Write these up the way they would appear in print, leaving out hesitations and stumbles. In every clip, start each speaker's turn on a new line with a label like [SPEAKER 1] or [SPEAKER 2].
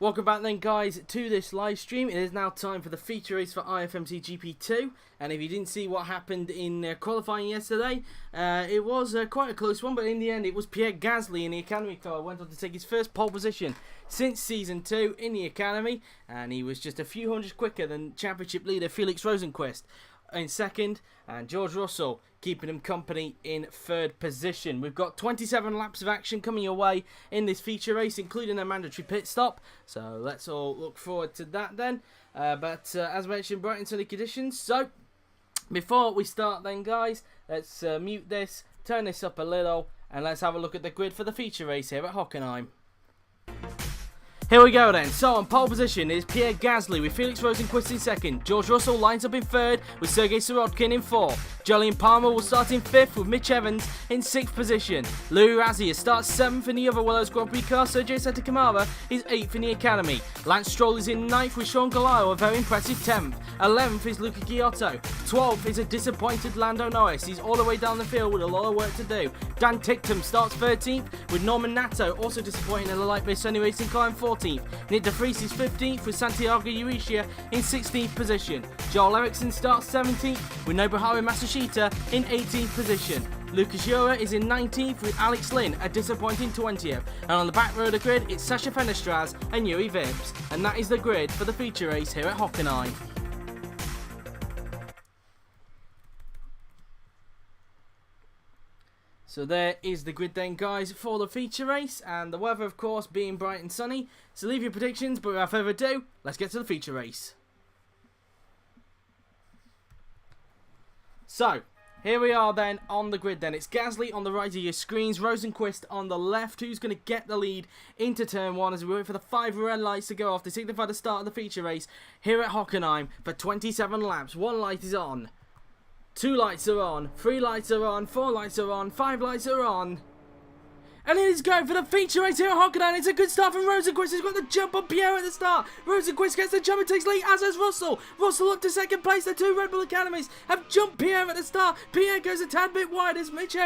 [SPEAKER 1] Welcome back then guys to this live stream. It is now time for the feature race for IFMC GP2, and if you didn't see what happened in qualifying yesterday, it was quite a close one, but in the end it was Pierre in the Academy car went on to take his first pole position since Season 2 in the Academy, and he was just a few hundreds quicker than championship leader Felix Rosenqvist in second, and George Russell keeping him company in third position. We've got 27 laps of action coming your way in this feature race, including a mandatory pit stop, so let's all look forward to that then. But as mentioned, bright and sunny conditions. So before we start then guys, let's mute this, turn this up a little, and let's have a look at the grid for the feature race here at Hockenheim. Here we go then. So on pole position is Pierre with Felix Rosenqvist in second. George Russell lines up in third with Sergey Sirotkin in fourth. Gelael will start in fifth with Mitch in sixth position. Luiz Razina starts seventh in the other Willows Grand Prix car. Sérgio Sette Câmara is eighth in the Academy. Lance Stroll is in ninth with Gelael, a very impressive 10th. 11th is Luca Ghiotto. 12th is a disappointed Lando Norris. He's all the way down the field with a lot of work to do. Dan Ticktum starts 13th with Nato, also disappointing in the Lightbase Sony racing car in 14th. Nick De Vries is 15th with Santiago Urisha in 16th position. Joel Eriksson starts 17th with Nobuharu Masashita in 18th position. Luca Ghiotto is in 19th with Lynn, a disappointing 20th. And on the back row of the grid, it's Sasha Fenestras and Yuri Vips. And that is the grid for the feature race here at Hockenheim. So there is the grid then guys for the feature race, and the weather of course being bright and sunny. So leave your predictions, but without further ado, let's get to the feature race. So here we are then on the grid then. It's Gasly on the right of your screens, Rosenqvist on the left. Who's going to get the lead into turn 1 as we wait for the 5 red lights to go off to signify the start of the feature race here at Hockenheim for 27 laps. 1 light is on. 2 lights are on, 3 lights are on, 4 lights are on, 5 lights are on. And it is going for the feature race here at Hockenheim. It's a good start from Rosenqvist. He's got the jump on Pierre at the start. Rosenqvist gets the jump and takes lead, as has Russell. Russell up to second place. The 2 Red Bull Academies have jumped Pierre at the start. Pierre goes a tad bit wide as Mitch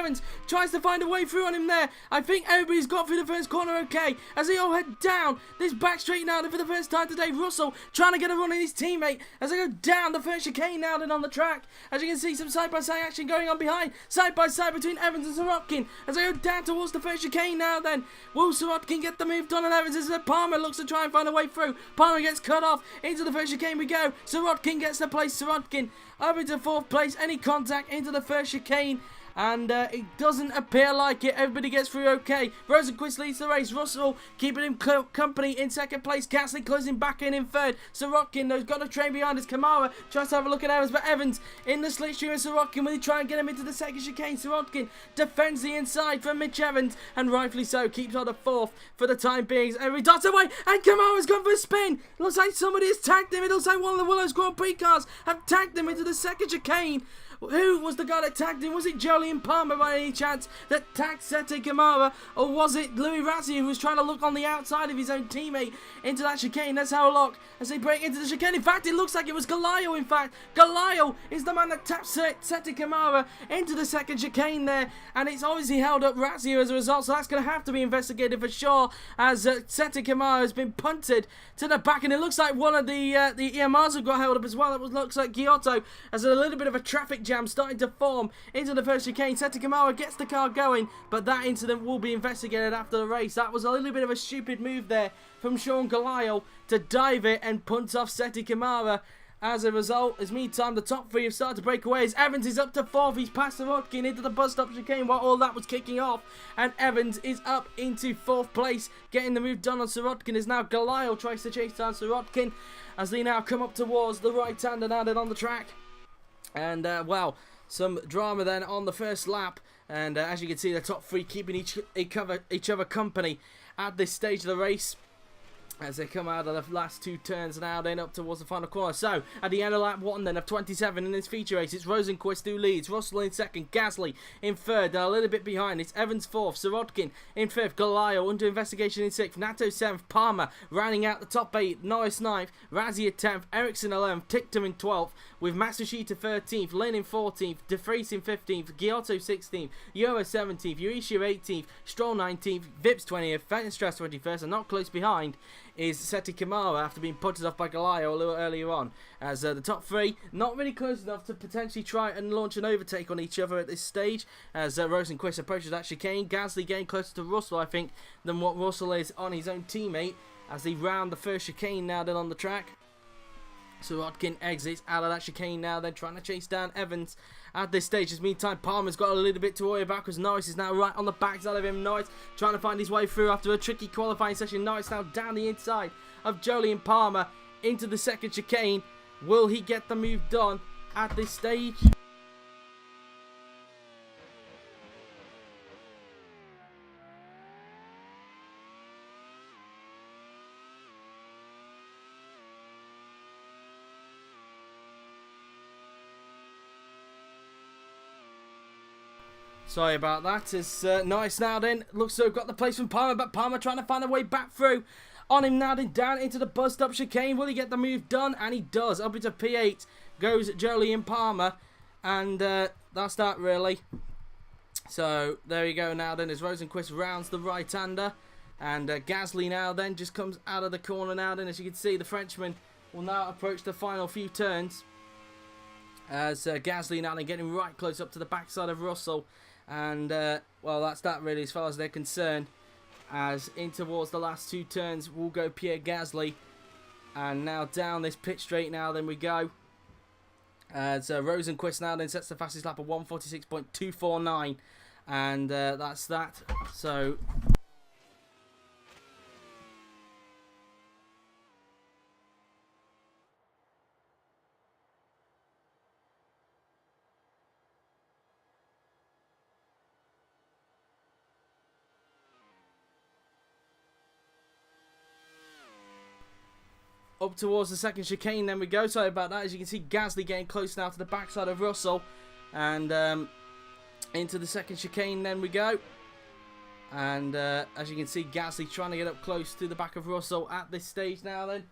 [SPEAKER 1] tries to find a way through on him there. I think everybody's got through the first corner okay as they all head down this back straight now for the first time today. Russell trying to get a run on his teammate as they go down the first chicane now then on the track. As you can see, some side-by-side action going on behind. Side-by-side between Evans and Sirotkin as they go down towards the first chicane now then. Will Sirotkin get the move done on Evans as Palmer looks to try and find a way through. Palmer gets cut off. Into the first chicane we go. Sirotkin gets the place. Sirotkin up into 4th place. Any contact into the first chicane. And it doesn't appear like it. Everybody gets through okay. Rosenqvist leads the race. Russell keeping him company in 2nd place. Gasly closing back in 3rd. Sirotkin, though, has got a train behind us. Câmara tries to have a look at Evans, but Evans in the slipstream of Sirotkin. Will he try and get him into the 2nd chicane? Sirotkin defends the inside from Mitch Evans, and rightfully so, keeps on the 4th for the time being. Every darts away, and Câmara's gone for a spin. It looks like somebody has tagged him. It looks like one of the Willows Grand Prix cars have tagged him into the 2nd chicane. Who was the guy that tagged him? Was it Gelael by any chance that tagged Sette Câmara? Or was it Luiz Razina who was trying to look on the outside of his own teammate into that chicane? Let's have a look as they break into the chicane. In fact, it looks like it was Gelael, in fact. Gelael is the man that tapped Sette Câmara into the 2nd chicane there. And it's obviously held up Razina as a result. So that's going to have to be investigated for sure as Sette Câmara has been punted to the back. And it looks like one of the EMRs have got held up as well. It looks like Ghiotto has a little bit of a traffic jam starting to form into the first chicane. Sette Câmara gets the car going, but that incident will be investigated after the race. That was a little bit of a stupid move there from Gelael to dive it and punt off Sette Câmara. As a result, as meantime, the top 3 have started to break away as Evans is up to 4th. He's past Sirotkin into the bus stop chicane while all that was kicking off. And Evans is up into 4th place, getting the move done on Sirotkin as now Gelael tries to chase down Sirotkin as they now come up towards the right-hander now on the track. And, well, some drama then on the first lap. And as you can see, the top 3 keeping each other company at this stage of the race as they come out of the last 2 turns now, then up towards the final corner. So, at the end of lap 1 then of 27 in this feature race, it's Rosenqvist who leads, Russell in 2nd, Gasly in 3rd, a little bit behind, it's Evans 4th, Sirotkin in 5th, Gelael under investigation in 6th, Nato 7th, Palmer rounding out the top 8, Norris 9th, Razia 10th, Eriksson 11th, Ticktum in 12th, with Matsushita 13th, Lynn in 14th, De Vries in 15th, Ghiotto 16th, Euro 17th, Urisha 18th, Stroll 19th, Vips 20th, Fenstras 21st, and not close behind is Sette Câmara after being punted off by Gelael a little earlier on. As the top three not really close enough to potentially try and launch an overtake on each other at this stage. As Rosenqvist approaches that chicane, Gasly getting closer to Russell, I think, than what Russell is on his own teammate as they round the first chicane now then on the track. Sirotkin exits out of that chicane now, then trying to chase down Evans at this stage. In the meantime, Palmer's got a little bit to worry about because Norris is now right on the backside of him. Norris trying to find his way through after a tricky qualifying session. Norris now down the inside of Jolie and Palmer into the second chicane. Will he get the move done at this stage? Sorry about that. It's Norris now then. Looks to have got the place from Palmer, but Palmer trying to find a way back through. On him now then, down into the bus stop chicane. Will he get the move done? And he does. Up into P8 goes Jolie and Palmer. And that's that really. So there you go now then as Rosenqvist rounds the right-hander. And Gasly now then just comes out of the corner now then. As you can see, the Frenchman will now approach the final few turns. As Gasly now then getting right close up to the backside of Russell. And, well, that's that really as far as they're concerned. As in towards the last two turns will go Pierre Gasly. And now down this pit straight now then we go. As Rosenqvist now then sets the fastest lap of 146.249. And that's that. So... up towards the second chicane then we go. Sorry about that. As you can see, Gasly getting close now to the backside of Russell. And into the second chicane then we go. And as you can see, Gasly trying to get up close to the back of Russell at this stage now then.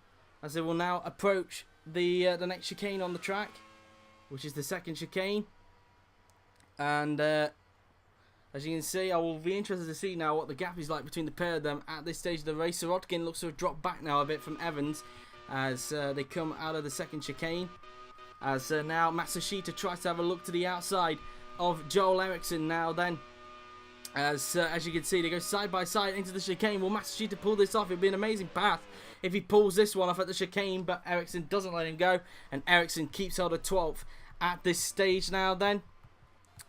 [SPEAKER 1] As they will now approach the next chicane on the track, which is the second chicane. And as you can see, I will be interested to see now what the gap is like between the pair of them at this stage of the race. Sirotkin looks to have dropped back now a bit from Evans as they come out of the second chicane. As now Matsushita tries to have a look to the outside of Joel Eriksson now then. As you can see, they go side by side into the chicane. Will Matsushita pull this off? It would be an amazing path if he pulls this one off at the chicane, but Eriksson doesn't let him go. And Eriksson keeps hold of 12th at this stage now then.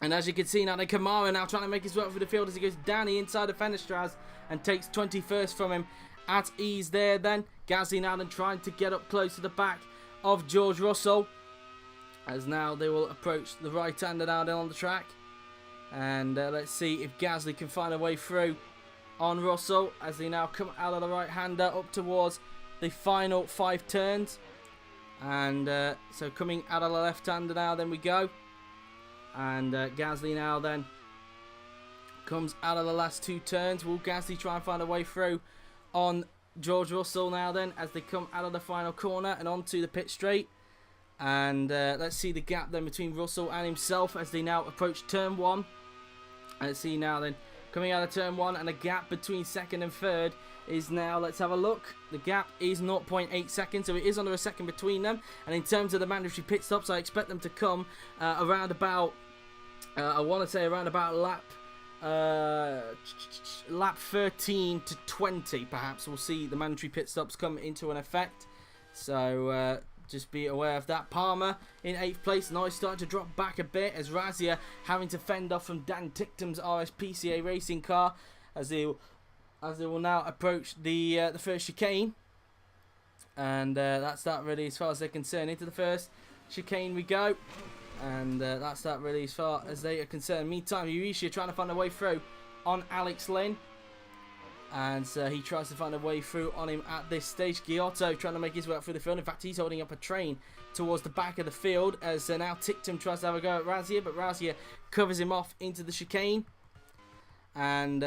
[SPEAKER 1] And as you can see now, then Câmara now trying to make his way up through the field as he goes down the inside of Fenstras and takes 21st from him at ease there then. Gasly now then trying to get up close to the back of George Russell. As now they will approach the right-hander now then on the track. And let's see if Gasly can find a way through on Russell as they now come out of the right-hander up towards the final 5 turns. And so coming out of the left-hander now then we go. And Gasly now then comes out of the last 2 turns. Will Gasly try and find a way through on George Russell now then as they come out of the final corner and onto the pit straight? And let's see the gap then between Russell and himself as they now approach turn 1. Let's see now then coming out of turn 1, and the gap between second and third is now, let's have a look, the gap is 0.8 seconds, so it is under a second between them. And in terms of the mandatory pit stops, I expect them to come around about I want to say around about lap 13 to 20 perhaps. We'll see the mandatory pit stops come into an effect, so just be aware of that. Palmer in 8th place. Norris starting to drop back a bit as Razia having to fend off from Dan Ticktum's RSPCA racing car as they will now approach the first chicane. And that's that really as far as they're concerned. Into the first chicane we go. And that's that really as far as they are concerned. Meantime, Urisha trying to find a way through on Alex Lynn. And he tries to find a way through on him at this stage. Ghiotto trying to make his way up through the field. In fact, he's holding up a train towards the back of the field as now Ticktum tries to have a go at Razia, but Razia covers him off into the chicane. And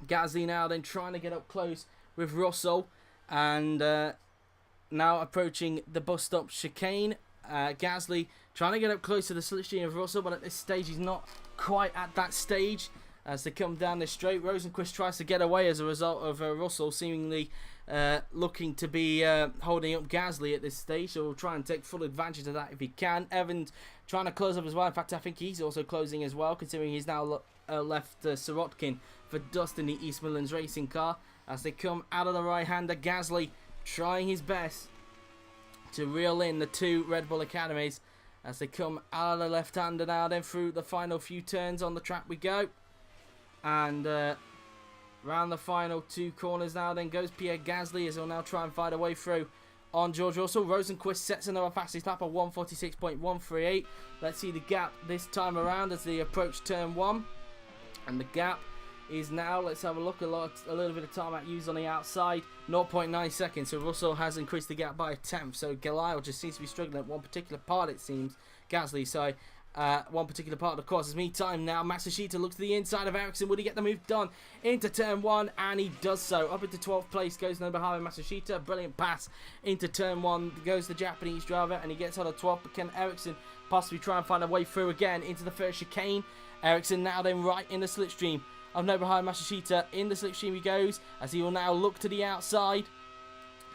[SPEAKER 1] Gasly now then trying to get up close with Russell. And now approaching the bus stop chicane. Gasly trying to get up close to the slipstream of Russell, but at this stage he's not quite at that stage. As they come down this straight, Rosenqvist tries to get away as a result of Russell seemingly looking to be holding up Gasly at this stage, so we'll try and take full advantage of that if he can. Evans trying to close up as well. In fact, I think he's also closing as well, considering he's now left Sirotkin for dust in the East Midlands racing car. As they come out of the right-hander, Gasly trying his best to reel in the two Red Bull Academies. As they come out of the left-hander now, then through the final few turns on the track we go. And round the final two corners now, then goes Pierre Gasly, as he'll now try and fight a way through on George Russell. Rosenqvist sets another fastest lap of 1:46.138. Let's see the gap this time around as they approach turn 1. And the gap is now, let's have a look, a little bit of tarmac used on the outside, 0.9 seconds. So Russell has increased the gap by a tenth. So Gelael just seems to be struggling at one particular part, it seems. Gasly, sorry. One particular part of the course. As meantime now, Matsushita looks to the inside of Ericsson. Would he get the move done into turn 1? And he does so. Up into 12th place goes Nobuharu Matsushita. Brilliant pass into turn 1. Goes the Japanese driver, and he gets on a 12th. But can Ericsson possibly try and find a way through again into the first chicane? Ericsson now then right in the slipstream of Nobuharu Matsushita. In the slipstream he goes, as he will now look to the outside.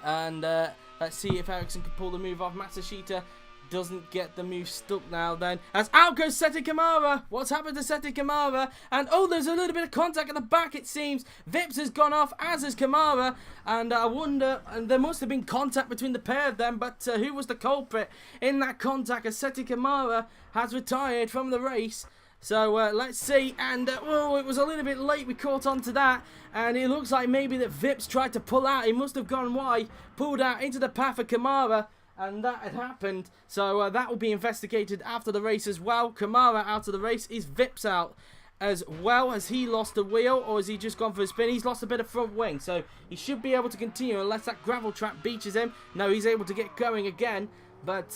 [SPEAKER 1] And let's see if Ericsson can pull the move off. Matsushita doesn't get the move stuck now then, as out goes Sette Câmara. What's happened to Sette Câmara? And oh, there's a little bit of contact at the back, it seems. Vips has gone off, as has Câmara, and I wonder, and there must have been contact between the pair of them, but who was the culprit in that contact, as Sette Câmara has retired from the race. So let's see, and oh, it was a little bit late, we caught on to that, and it looks like maybe that Vips tried to pull out. He must have gone wide, pulled out into the path of Câmara, and that had happened. So that will be investigated after the race as well. Câmara out of the race. Is Vips out as well? Has he lost the wheel, or has he just gone for a spin? He's lost a bit of front wing, so he should be able to continue unless that gravel trap beaches him. No, he's able to get going again, but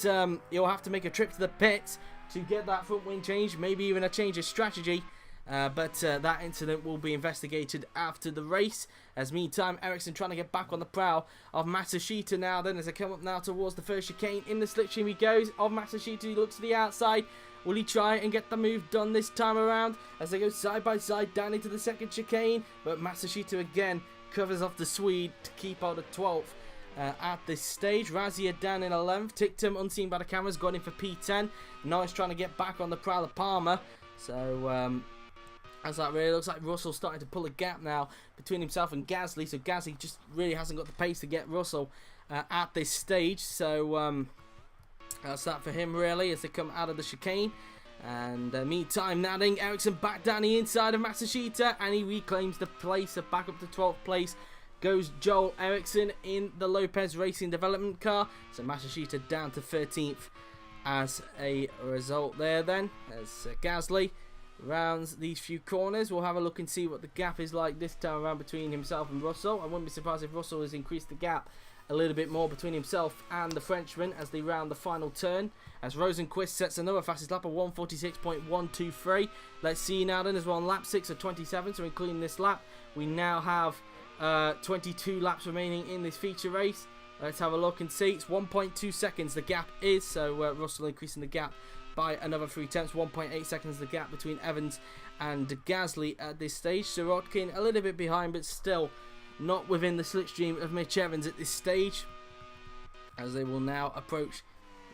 [SPEAKER 1] he'll have to make a trip to the pits to get that front wing changed, maybe even a change of strategy. But that incident will be investigated after the race. As meantime, Ericsson trying to get back on the prowl of Matsushita now. Then as they come up now towards the first chicane, in the slipstream he goes of Matsushita. He looks to the outside. Will he try and get the move done this time around? As they go side by side down into the second chicane. But Matsushita again covers off the Swede to keep out of 12th. At this stage, Razia down in 11th. Tictum, unseen by the cameras, got in for P10. Norris trying to get back on the prowl of Palmer. So as that really looks like Russell starting to pull a gap now between himself and Gasly. So Gasly just really hasn't got the pace to get Russell at this stage. So that's that for him really as they come out of the chicane. And meantime, now then, Ericsson back down the inside of Matsushita, and he reclaims the place. So back up to 12th place goes Joel Ericsson in the Lopez Racing Development car. So Matsushita down to 13th as a result there then. As Gasly rounds these few corners. We'll have a look and see what the gap is like this time around between himself and Russell. I wouldn't be surprised if Russell has increased the gap a little bit more between himself and the Frenchman as they round the final turn. As Rosenqvist sets another fastest lap of 1:46.123. Let's see now then as well on lap 6 of 27. So including this lap, we now have 22 laps remaining in this feature race. Let's have a look and see. It's 1.2 seconds the gap is. So Russell increasing the gap by another 3/10, 1.8 seconds the gap between Evans and Gasly at this stage. Sirotkin a little bit behind, but still not within the slipstream of Mitch Evans at this stage. As they will now approach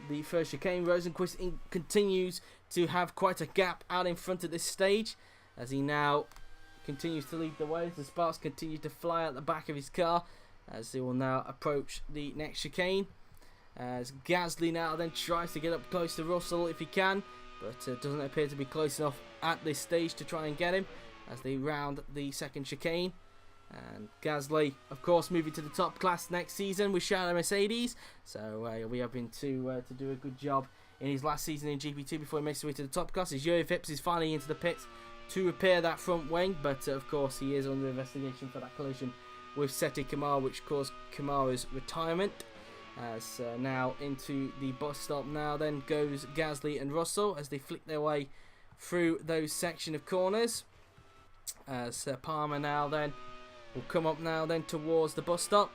[SPEAKER 1] the first chicane, Rosenqvist continues to have quite a gap out in front at this stage, as he now continues to lead the way as the sparks continue to fly out the back of his car, as they will now approach the next chicane. As Gasly now then tries to get up close to Russell if he can, but doesn't appear to be close enough at this stage to try and get him as they round the second chicane. And Gasly, of course, moving to the top class next season with Charlotte Mercedes, so he'll be hoping to do a good job in his last season in GP2 before he makes his way to the top class. As Yuri Vips is finally into the pits to repair that front wing, but of course he is under investigation for that collision with Sette Câmara, which caused Kamara's retirement. As now into the bus stop now then goes Gasly and Russell as they flick their way through those section of corners. As Palmer now then will come up now then towards the bus stop.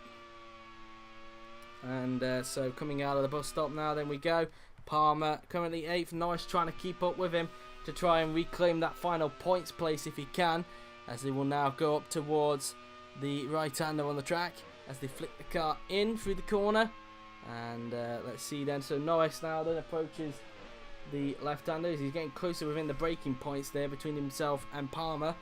[SPEAKER 1] And so coming out of the bus stop now then we go. Palmer currently 8th. Norris trying to keep up with him to try and reclaim that final points place if he can, as they will now go up towards the right-hander on the track as they flick the car in through the corner. And let's see then, so Norris now then approaches the left-hander as he's getting closer within the braking points there between himself and Palmer.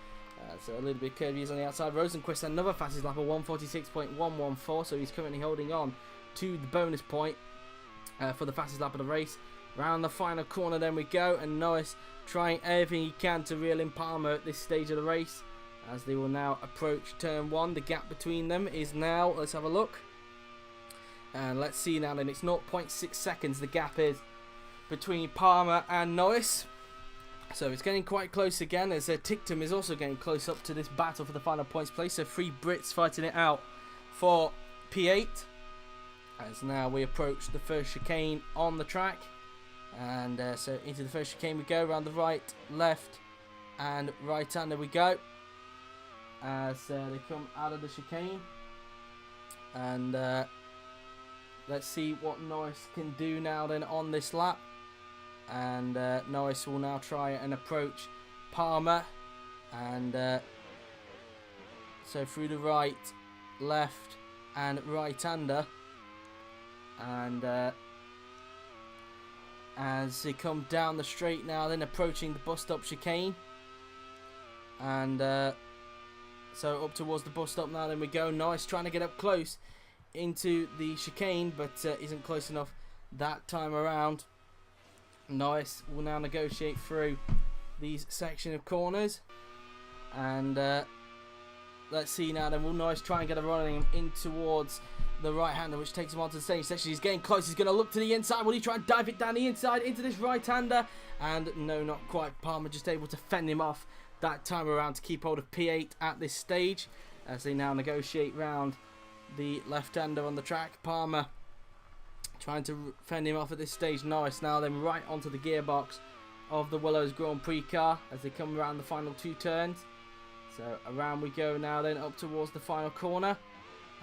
[SPEAKER 1] So a little bit curvy is on the outside. Rosenqvist another fastest lap of 146.114, so he's currently holding on to the bonus point for the fastest lap of the race. Round the final corner then we go, and Norris trying everything he can to reel in Palmer at this stage of the race as they will now approach turn 1. The gap between them is now, let's have a look, and let's see now then, it's 0.6 seconds the gap is between Palmer and Norris. So it's getting quite close again, as Tictum is also getting close up to this battle for the final points place. So 3 Brits fighting it out for P8 as now we approach the first chicane on the track. And so into the first chicane we go, around the right, left and right-hander we go as they come out of the chicane. And let's see what Norris can do now then on this lap. And Norris will now try and approach Palmer, and so through the right, left and right-hander, and as they come down the straight now then approaching the bus stop chicane, and so up towards the bus stop now then we go. Norris trying to get up close into the chicane, but isn't close enough that time around. Norris will now negotiate through these section of corners, and let's see now then, will Norris try and get a run him in towards the right-hander, which takes him onto the same section. He's getting close, he's going to look to the inside. Will he try and dive it down the inside into this right-hander? And no, not quite. Palmer just able to fend him off that time around to keep hold of P8 at this stage as they now negotiate round the left-hander on the track. Palmer trying to fend him off at this stage. Norris now then right onto the gearbox of the Willows Grand Prix car as they come around the final 2 turns. So around we go now then, up towards the final corner,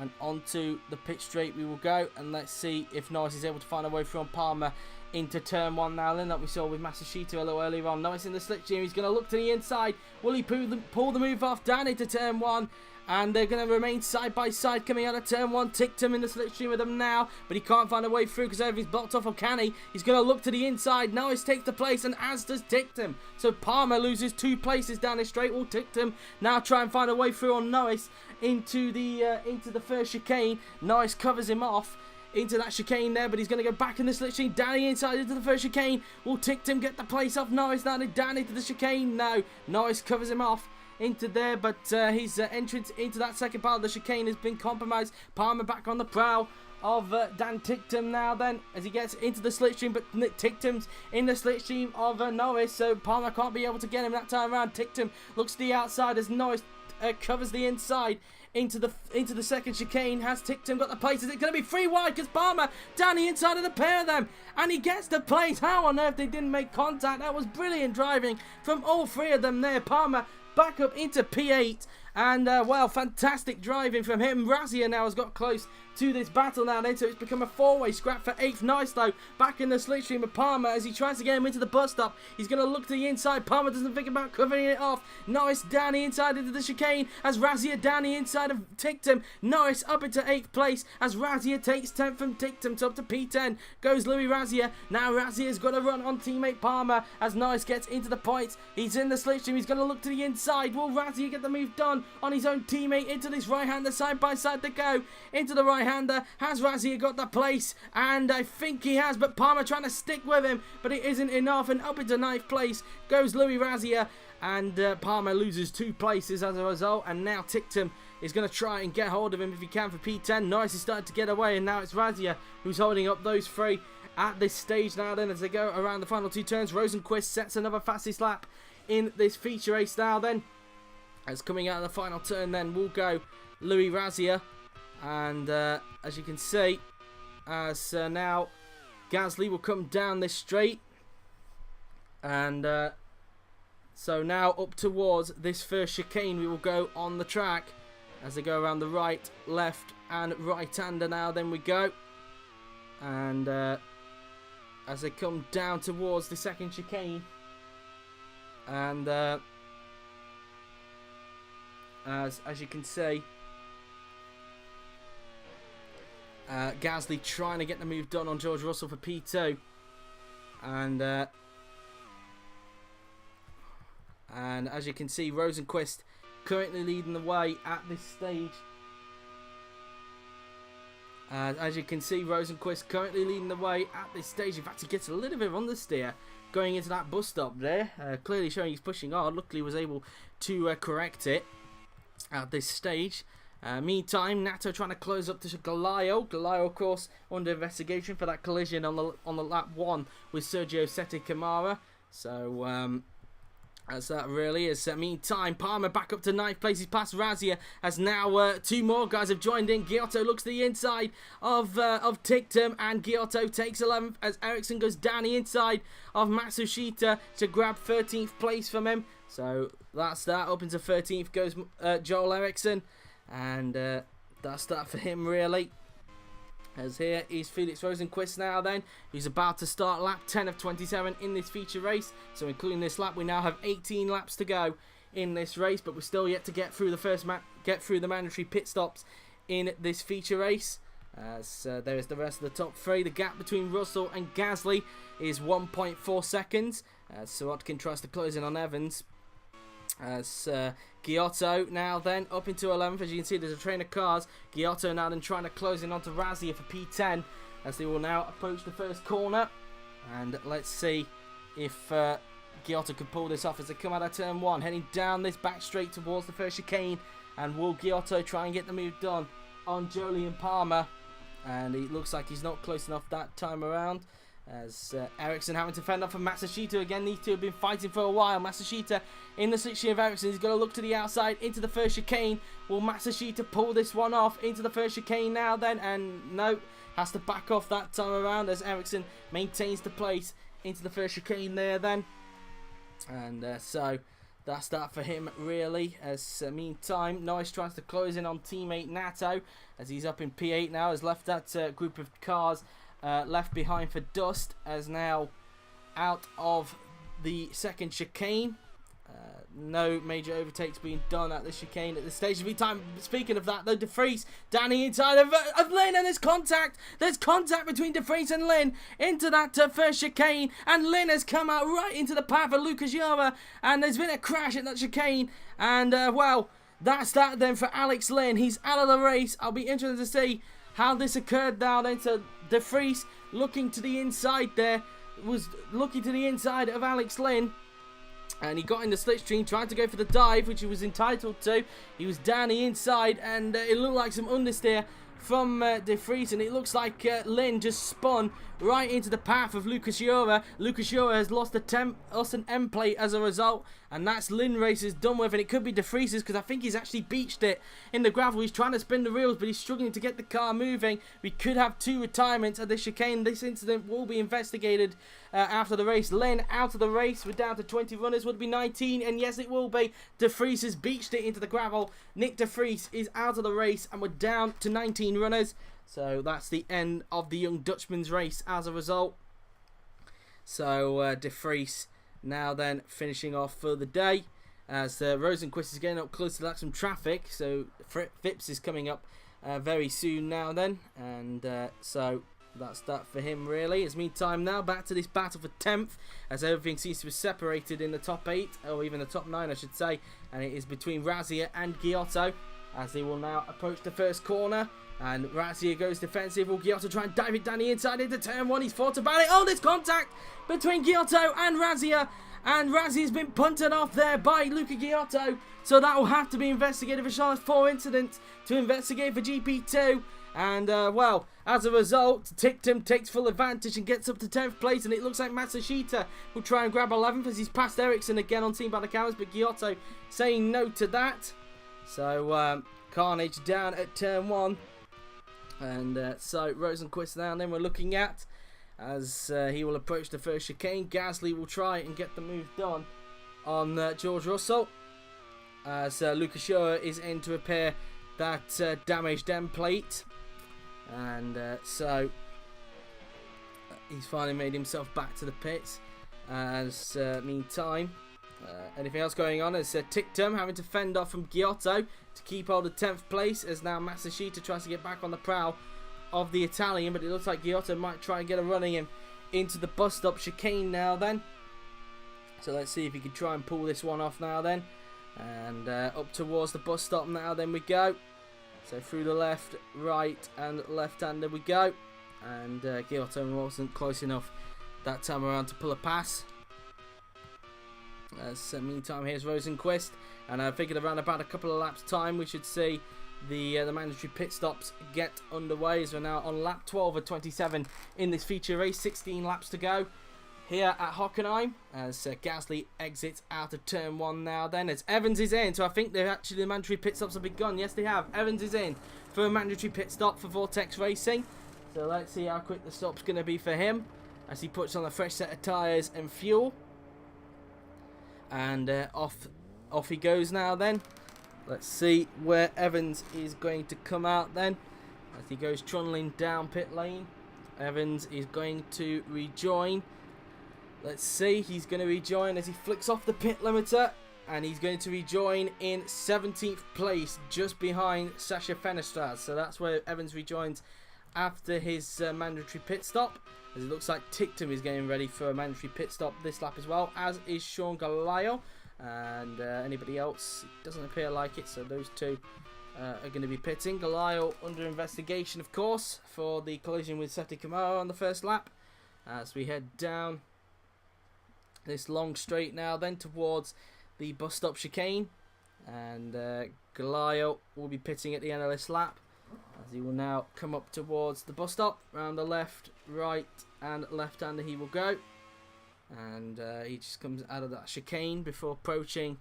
[SPEAKER 1] and onto the pit straight we will go. And let's see if Norris is able to find a way through on Palmer into turn 1 now then, that we saw with Masashita a little earlier on. Norris in the slipstream, he's going to look to the inside. Will he pull the move off down into turn 1? And they're going to remain side by side coming out of turn 1. Tictum in the slipstream with them now, but he can't find a way through because everything's blocked off Hockenheim. He's going to look to the inside. Norris takes the place, and as does Tictum. So Palmer loses 2 places down this straight. Will Tictum now try and find a way through on Norris into the first chicane. Norris covers him off into that chicane there, but he's going to go back in the slipstream down the inside into the first chicane. Will Tictum get the place off Norris now down into the chicane? No, Norris covers him off into there, but his entrance into that second part of the chicane has been compromised. Palmer back on the prow of Dan Tictum now then as he gets into the slipstream, but Tictum's in the slipstream of Norris, so Palmer can't be able to get him that time around. Tictum looks to the outside as Norris covers the inside into the second chicane. Has Tictum got the place? Is it going to be 3 wide? Because Palmer down the inside of the pair of them, and he gets the place. How on earth they didn't make contact? That was brilliant driving from all 3 of them there. Palmer back up into P8, and well, fantastic driving from him. Razia now has got close to this battle now then, so it's become a 4-way scrap for 8th. Nice though, back in the slipstream of Palmer as he tries to get him into the bus stop. He's going to look to the inside. Palmer doesn't think about covering it off. Norris down the inside into the chicane as Razia down the inside of Tictum. Norris up into 8th place as Razia takes 10th from Tictum. So up to P10 goes Louis Razia. Now Razia's got to run on teammate Palmer as Norris gets into the points. He's in the slipstream. He's going to look to the inside. Will Razia get the move done on his own teammate into this right-hander? Side by side they go into the right-hander. Has Razia got the place? And I think he has, but Palmer trying to stick with him, but it isn't enough, and up into 9th place goes Louis Razia, and Palmer loses 2 places as a result. And now Tictum is going to try and get hold of him if he can for P10. Norris is starting to get away, and now it's Razia who's holding up those 3 at this stage now then as they go around the final 2 turns. Rosenqvist sets another fastest lap in this feature race now then, as coming out of the final turn then will go Louis Razia. And as you can see, as now Gasly will come down this straight, and so now up towards this first chicane we will go on the track as they go around the right, left and right-hander now then we go. And as they come down towards the second chicane. And as you can see, Gasly trying to get the move done on George Russell for P2. And as you can see, Rosenqvist currently leading the way at this stage. As you can see, Rosenqvist currently leading the way at this stage. In fact, he gets a little bit of understeer going into that bus stop there. Clearly showing he's pushing hard. Luckily, he was able to correct it at this stage. Meantime, Nato trying to close up to Gelael. Gelael, of course, under investigation for that collision on the lap 1 with Sérgio Sette Câmara. So, as that really is. Meantime, Palmer back up to 9th place. He's past Razia, as now 2 more guys have joined in. Ghiotto looks to the inside of Ticktum, and Ghiotto takes 11th as Ericsson goes down the inside of Matsushita to grab 13th place from him. So that's that. Up into 13th goes Joel Ericsson, and that's that for him really. As here is Felix Rosenqvist now then, who's about to start lap 10 of 27 in this feature race. So including this lap, we now have 18 laps to go in this race, but we're still yet to get through the mandatory pit stops in this feature race. So there is the rest of the top 3. The gap between Russell and Gasly is 1.4 seconds. Sirotkin tries to close in on Evans. As Ghiotto now then up into 11th. As you can see, there's a train of cars. Ghiotto now then trying to close in onto Razia for P10 as they will now approach the first corner. And let's see if Ghiotto can pull this off as they come out of turn 1, heading down this back straight towards the first chicane. And will Ghiotto try and get the move done on Julian Palmer? And it looks like he's not close enough that time around. As Ericsson having to fend off from Matsushita again. These two have been fighting for a while. Matsushita in the 6 of Ericsson. He's got to look to the outside into the first chicane. Will Matsushita pull this one off into the first chicane now then? And no, has to back off that time around as Ericsson maintains the place into the first chicane there then. And so that's that for him really. As meantime, Norris tries to close in on teammate Nato as he's up in P8 now. Has left that group of cars left behind for dust, as now out of the second chicane. No major overtakes being done at this chicane at this stage of time. Speaking of that, though, De Vries down the inside of Lynn, and there's contact. There's contact between De Vries and Lynn into that first chicane, and Lynn has come out right into the path of Luca Ghiotto, and there's been a crash at that chicane, and well, that's that then for Alex Lynn. He's out of the race. I'll be interested to see how this occurred now then. So De Vries looking to the inside there, was looking to the inside of Alex Lynn, and he got in the slipstream, tried to go for the dive, which he was entitled to. He was down the inside, and it looked like some understeer from De Vries, and it looks like Lynn just spun right into the path of Luca Ghiotto. Luca Ghiotto has lost an M plate as a result, and that's Lynn races done with, and it could be De Vries's because I think he's actually beached it in the gravel. He's trying to spin the reels, but he's struggling to get the car moving. We could have 2 retirements at this chicane. This incident will be investigated after the race. Lynn out of the race. We're down to 20 runners. Would it be 19? And yes, it will be. De Vries has beached it into the gravel. Nick De Vries is out of the race, and we're down to 19 runners. So that's the end of the Young Dutchman's race as a result. So De Vries now then finishing off for the day, as Rosenqvist is getting up close to some traffic. So Phipps is coming up very soon now then, and so that's that for him really. As meantime now back to this battle for 10th, as everything seems to be separated in the top 8, or even the top 9 I should say, and it is between Razia and Ghiotto as they will now approach the first corner. And Razia goes defensive. Will Ghiotto try and dive it down the inside into turn 1? He's thought about it. Oh, there's contact between Ghiotto and Razia, and Razia's been punted off there by Luca Ghiotto. So that will have to be investigated for Charlotte's 4 incident to investigate for GP2. And well, as a result, Ticktum takes full advantage and gets up to 10th place, and it looks like Matsushita will try and grab 11th as he's passed Ericsson again on seen by the cameras, but Ghiotto saying no to that. So carnage down at turn 1. And so Rosenqvist now then we're looking at, as he will approach the first chicane. Gasly will try and get the move done on George Russell, as Luca Ghiotto is in to repair that damaged M plate. And so He's finally made himself back to the pits. As meantime, anything else going on? As Tictum having to fend off from Ghiotto to keep hold of 10th place, as now Masashita tries to get back on the prow of the Italian, but it looks like Ghiotto might try and get a running him into the bus stop chicane now then. So let's see if he can try and pull this one off now then. And up towards the bus stop now then we go. So through the left, right and left-hander we go. And Ghiotto wasn't close enough that time around to pull a pass. Meantime, here's Rosenqvist, and I figured around about a couple of laps time we should see the mandatory pit stops get underway, as we're now on lap 12 of 27 in this feature race. 16 laps to go here at Hockenheim, as Gasly exits out of turn 1 now then, as Evans is in. So I think they've actually, the mandatory pit stops have begun. Yes, they have. Evans is in for a mandatory pit stop for VorteX Racing. So let's see how quick the stop's going to be for him, as he puts on a fresh set of tyres and fuel. And off he goes now then. Let's see where Evans is going to come out then, as he goes trundling down pit lane. Evans is going to rejoin. Let's see, he's going to rejoin as he flicks off the pit limiter, and he's going to rejoin in 17th place, just behind Sasha Fenestraz. So that's where Evans rejoins after his mandatory pit stop, as it looks like Tictum is getting ready for a mandatory pit stop this lap as well, as is Sean Gelael. And anybody else, it doesn't appear like it, so those two are going to be pitting. Gelael under investigation, of course, for the collision with Sette Câmara on the first lap, as we head down this long straight now then towards the bus stop chicane. And Gelael will be pitting at the end of this lap, as he will now come up towards the bus stop. Round the left, right and left-hander he will go. And he just comes out of that chicane before approaching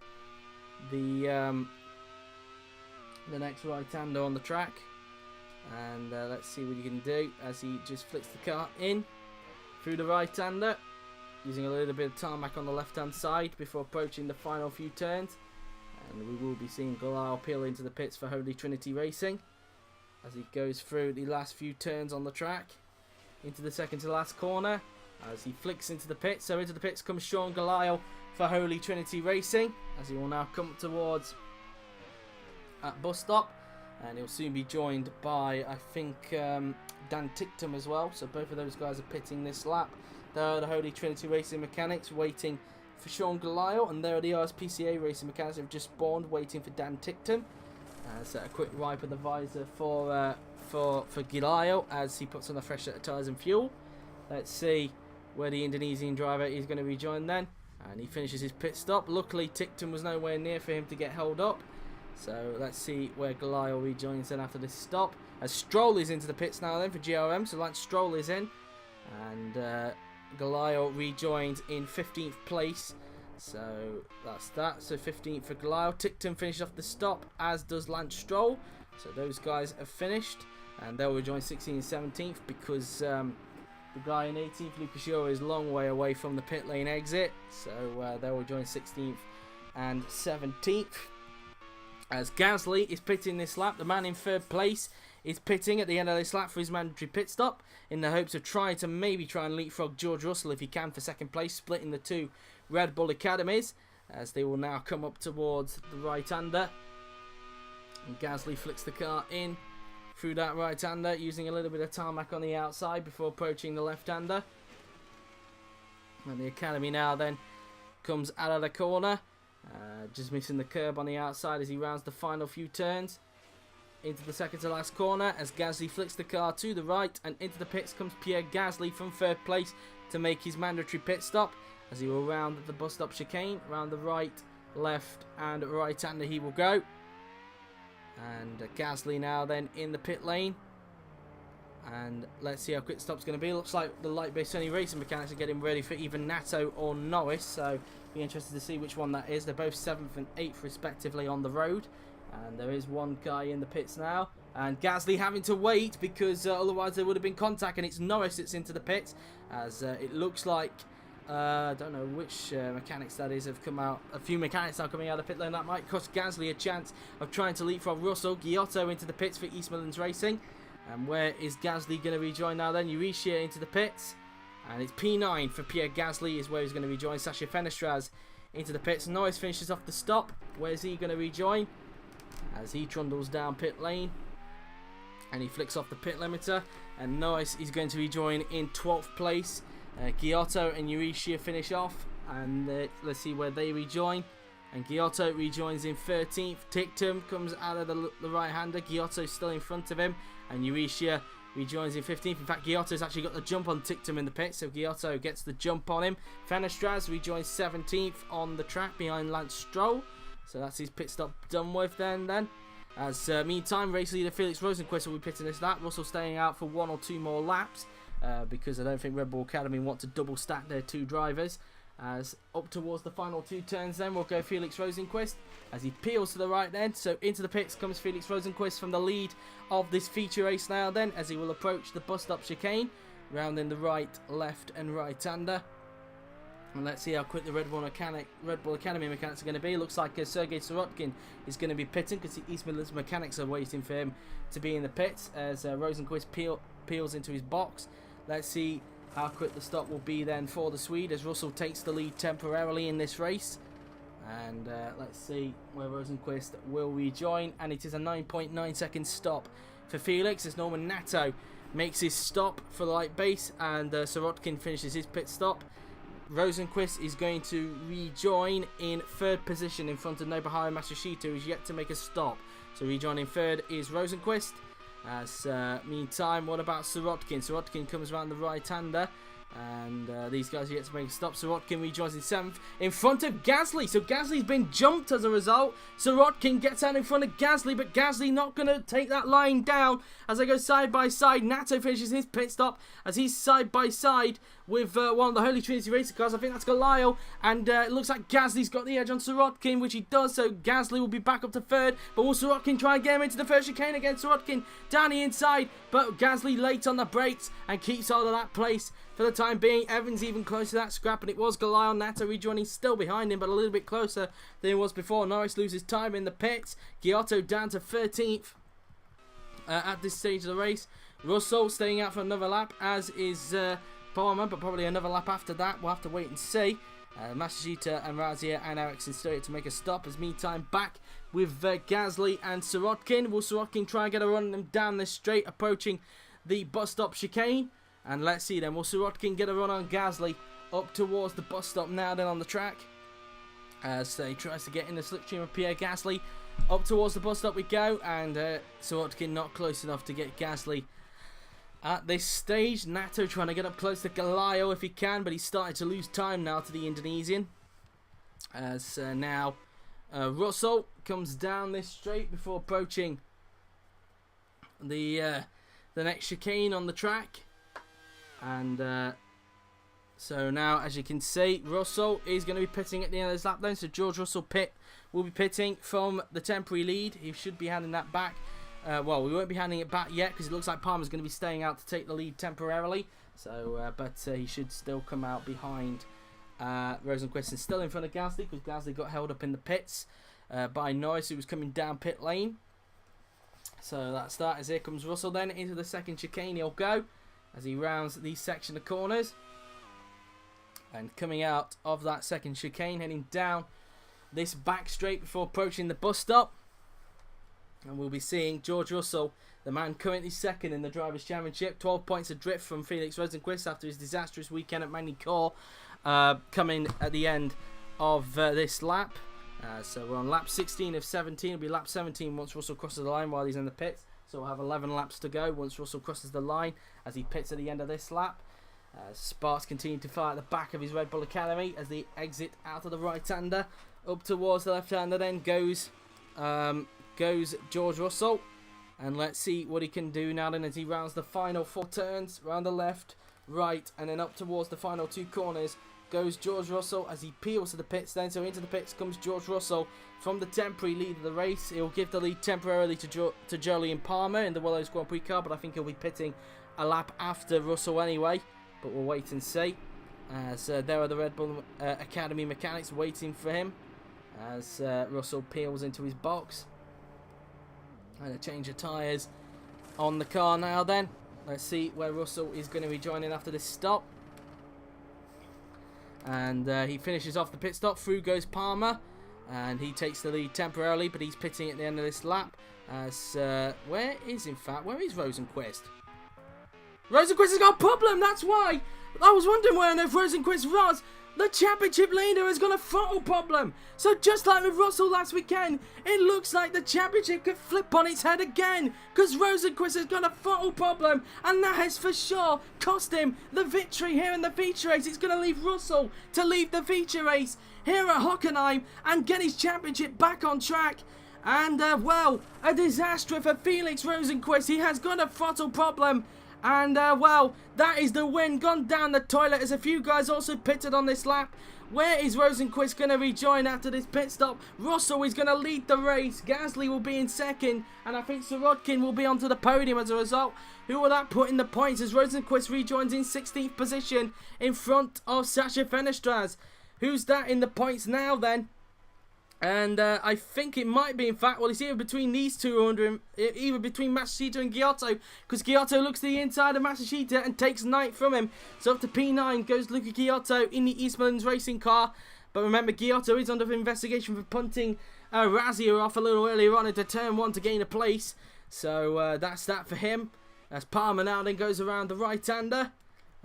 [SPEAKER 1] the next right-hander on the track. And let's see what he can do, as he just flicks the car in through the right-hander, using a little bit of tarmac on the left-hand side before approaching the final few turns. And we will be seeing Gelael peel into the pits for Holy Trinity Racing, as he goes through the last few turns on the track into the second to last corner, as he flicks into the pits. So into the pits comes Sean Gelael for Holy Trinity Racing, as he will now come towards at bus stop, and he'll soon be joined by, I think, Dan Tictum as well. So both of those guys are pitting this lap. There are the Holy Trinity Racing mechanics waiting for Sean Gelael, and there are the RSPCA Racing mechanics who have just spawned waiting for Dan Tictum. So a quick wipe of the visor for Gelael, as he puts on a fresh set of tyres and fuel. Let's see where the Indonesian driver is going to rejoin then, and he finishes his pit stop. Luckily Tictum was nowhere near for him to get held up, so let's see where Gelael rejoins then after this stop, as Stroll is into the pits now then for GRM. So Lance Stroll is in, and Gelael rejoins in 15th place. So that's that. So 15th for Gelael. Tictum finishes off the stop, as does Lance Stroll. So those guys have finished, and they'll rejoin 16th and 17th, because the guy in 18th, Luca Ghiotto, is a long way away from the pit lane exit. So they'll rejoin 16th and 17th. As Gasly is pitting this lap, the man in 3rd place is pitting at the end of this lap for his mandatory pit stop, in the hopes of trying to maybe try and leapfrog George Russell if he can for 2nd place, splitting the two Red Bull Academies, as they will now come up towards the right-hander. And Gasly flicks the car in through that right-hander, using a little bit of tarmac on the outside before approaching the left-hander. And the Academy now then comes out of the corner, just missing the curb on the outside as he rounds the final few turns into the second to last corner, as Gasly flicks the car to the right, and into the pits comes Pierre Gasly from 3rd place to make his mandatory pit stop, as he will round the bus stop chicane. Round the right, left and right-hander he will go. And Gasly now then in the pit lane, and let's see how quick the stop's going to be. Looks like the Lightbase Sony Racing mechanics are getting ready for either Nato or Norris, so be interested to see which one that is. They're both 7th and 8th respectively on the road, and there is one guy in the pits now, and Gasly having to wait because otherwise there would have been contact, and it's Norris that's into the pits, as it looks like I don't know which mechanics that is have come out. A few mechanics are coming out of the pit lane. That might cost Gasly a chance of trying to leapfrog Russell. Ghiotto into the pits for East Midlands Racing. And where is Gasly going to rejoin now then? Urishia into the pits. And it's P9 for Pierre Gasly is where he's going to rejoin. Sasha Fenestraz into the pits. Norris finishes off the stop. Where's he going to rejoin? As he trundles down pit lane. And he flicks off the pit limiter. And Norris is going to rejoin in 12th place. Ghiotto and Urishia finish off. And let's see where they rejoin. And Ghiotto rejoins in 13th. Tictum comes out of the right-hander. Ghiotto's still in front of him. And Urishia rejoins in 15th. In fact, Ghiotto's actually got the jump on Tictum in the pit. So Ghiotto gets the jump on him. Fenestraz rejoins 17th on the track behind Lance Stroll. So that's his pit stop done with then. As meantime, race leader Felix Rosenqvist will be pitting this lap. Russell staying out for 1 or 2 more laps because I don't think Red Bull Academy want to double stack their 2 drivers. As up towards the final 2 turns then will go Felix Rosenqvist as he peels to the right then. So into the pits comes Felix Rosenqvist from the lead of this feature race now then, as he will approach the bus stop chicane, rounding the right, left and right-hander. And let's see how quick the Red Bull Academy mechanics are going to be. Looks like Sergey Sirotkin is going to be pitting because East Midlands mechanics are waiting for him to be in the pits as Rosenqvist peels into his box. Let's see how quick the stop will be then for the Swede as Russell takes the lead temporarily in this race. And let's see where Rosenqvist will rejoin. And it is a 9.9 second stop for Felix as Norman Nato makes his stop for the Lightbase and Sirotkin finishes his pit stop. Rosenqvist is going to rejoin in 3rd position in front of Nobuharu Matsushita, who is yet to make a stop. So rejoining 3rd is Rosenqvist. As meantime, what about Sirotkin? Sirotkin comes around the right-hander. And these guys are yet to make a stop. Sirotkin rejoins in 7th in front of Gasly. So Gasly's been jumped as a result. Sirotkin gets out in front of Gasly, but Gasly not going to take that line down as they go side by side. Nato finishes his pit stop as he's side by side with one of the Holy Trinity racing cars. I think that's Gelael. And it looks like Gasly's got the edge on Sirotkin, which he does. So Gasly will be back up to 3rd. But will Sirotkin try and get him into the first chicane again? Sirotkin down the inside. But Gasly late on the brakes and keeps hold of that place. For the time being, Evans even closer to that scrap, and it was Gelael. Nato rejoining still behind him, but a little bit closer than it was before. Norris loses time in the pits. Ghiotto down to 13th at this stage of the race. Russell staying out for another lap, as is Palmer, but probably another lap after that. We'll have to wait and see. Matsushita and Razia and Ericsson still to make a stop. As meantime, back with Gasly and Sirotkin. Will Sirotkin try and get a run on them down this straight, approaching the bus stop chicane? And let's see then, will Sirotkin get a run on Gasly up towards the bus stop now then on the track? As he tries to get in the slipstream of Pierre Gasly. Up towards the bus stop we go, and Sirotkin not close enough to get Gasly at this stage. Nato trying to get up close to Gelael if he can, but he's starting to lose time now to the Indonesian. As now Russell comes down this straight before approaching the next chicane on the track. And so now, as you can see, Russell is going to be pitting at the end of this lap then. So George Russell will be pitting from the temporary lead. He should be handing that back. Well, we won't be handing it back yet because it looks like Palmer's going to be staying out to take the lead temporarily. So, but he should still come out behind Rosenqvist and still in front of Gasly because Gasly got held up in the pits by Norris, who was coming down pit lane. So that's that. As here comes Russell then into the second chicane. He'll go as he rounds the section of corners. And coming out of that second chicane, heading down this back straight before approaching the bus stop. And we'll be seeing George Russell, the man currently 2nd in the Drivers' Championship. 12 points adrift from Felix Rosenqvist after his disastrous weekend at Magny-Cours, coming at the end of this lap. So we're on lap 16 of 17. It'll be lap 17 once Russell crosses the line while he's in the pits. So we'll have 11 laps to go once Russell crosses the line as he pits at the end of this lap. Sparks continue to fire at the back of his Red Bull Academy as they exit out of the right-hander. Up towards the left-hander then goes George Russell. And let's see what he can do now then as he rounds the final 4 turns. Round the left, right, and then up towards the final 2 corners goes George Russell as he peels to the pits then. So into the pits comes George Russell from the temporary lead of the race. He'll give the lead temporarily to Jolyon Palmer in the Willows Grand Prix car, but I think he'll be pitting a lap after Russell anyway. But we'll wait and see. So there are the Red Bull Academy mechanics waiting for him as Russell peels into his box. And a change of tyres on the car now then. Let's see where Russell is going to be joining after this stop. And he finishes off the pit stop. Through goes Palmer. And he takes the lead temporarily, but he's pitting at the end of this lap. As where is Rosenqvist? Rosenqvist has got a problem, that's why! I was wondering where on earth Rosenqvist was. The championship leader has got a throttle problem. So just like with Russell last weekend, it looks like the championship could flip on its head again. Because Rosenqvist has got a throttle problem. And that has for sure cost him the victory here in the feature race. It's going to leave Russell to leave the feature race here at Hockenheim and get his championship back on track. And, well, a disaster for Felix Rosenqvist. He has got a throttle problem. And, well, that is the win gone down the toilet as a few guys also pitted on this lap. Where is Rosenqvist going to rejoin after this pit stop? Russell is going to lead the race. Gasly will be in second. And I think Sirotkin will be onto the podium as a result. Who will that put in the points as Rosenqvist rejoins in 16th position in front of Sasha Fenestraz. Who's that in the points now then? And I think it might be, in fact, well, it's either between these two, either between Matsushita and Ghiotto, because Ghiotto looks to the inside of Matsushita and takes 9th from him. So up to P9 goes Luca Ghiotto in the East Midlands racing car. But remember, Ghiotto is under investigation for punting Razia off a little earlier on into turn 1 to gain a place. So that's that for him. As Palmer now then goes around the right-hander.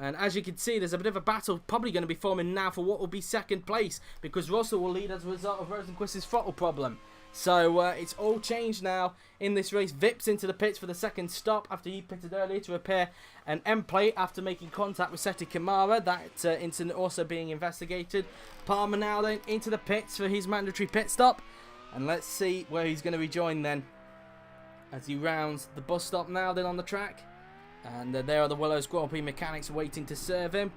[SPEAKER 1] And as you can see, there's a bit of a battle probably going to be forming now for what will be second place, because Russell will lead as a result of Rosenqvist's throttle problem. So it's all changed now in this race. Vips into the pits for the second stop after he pitted earlier to repair an end plate after making contact with Sette Câmara. That incident also being investigated. Palmer now then into the pits for his mandatory pit stop. And let's see where he's going to rejoin then as he rounds the bus stop now then on the track. And there are the Willows Grand Prix mechanics waiting to serve him.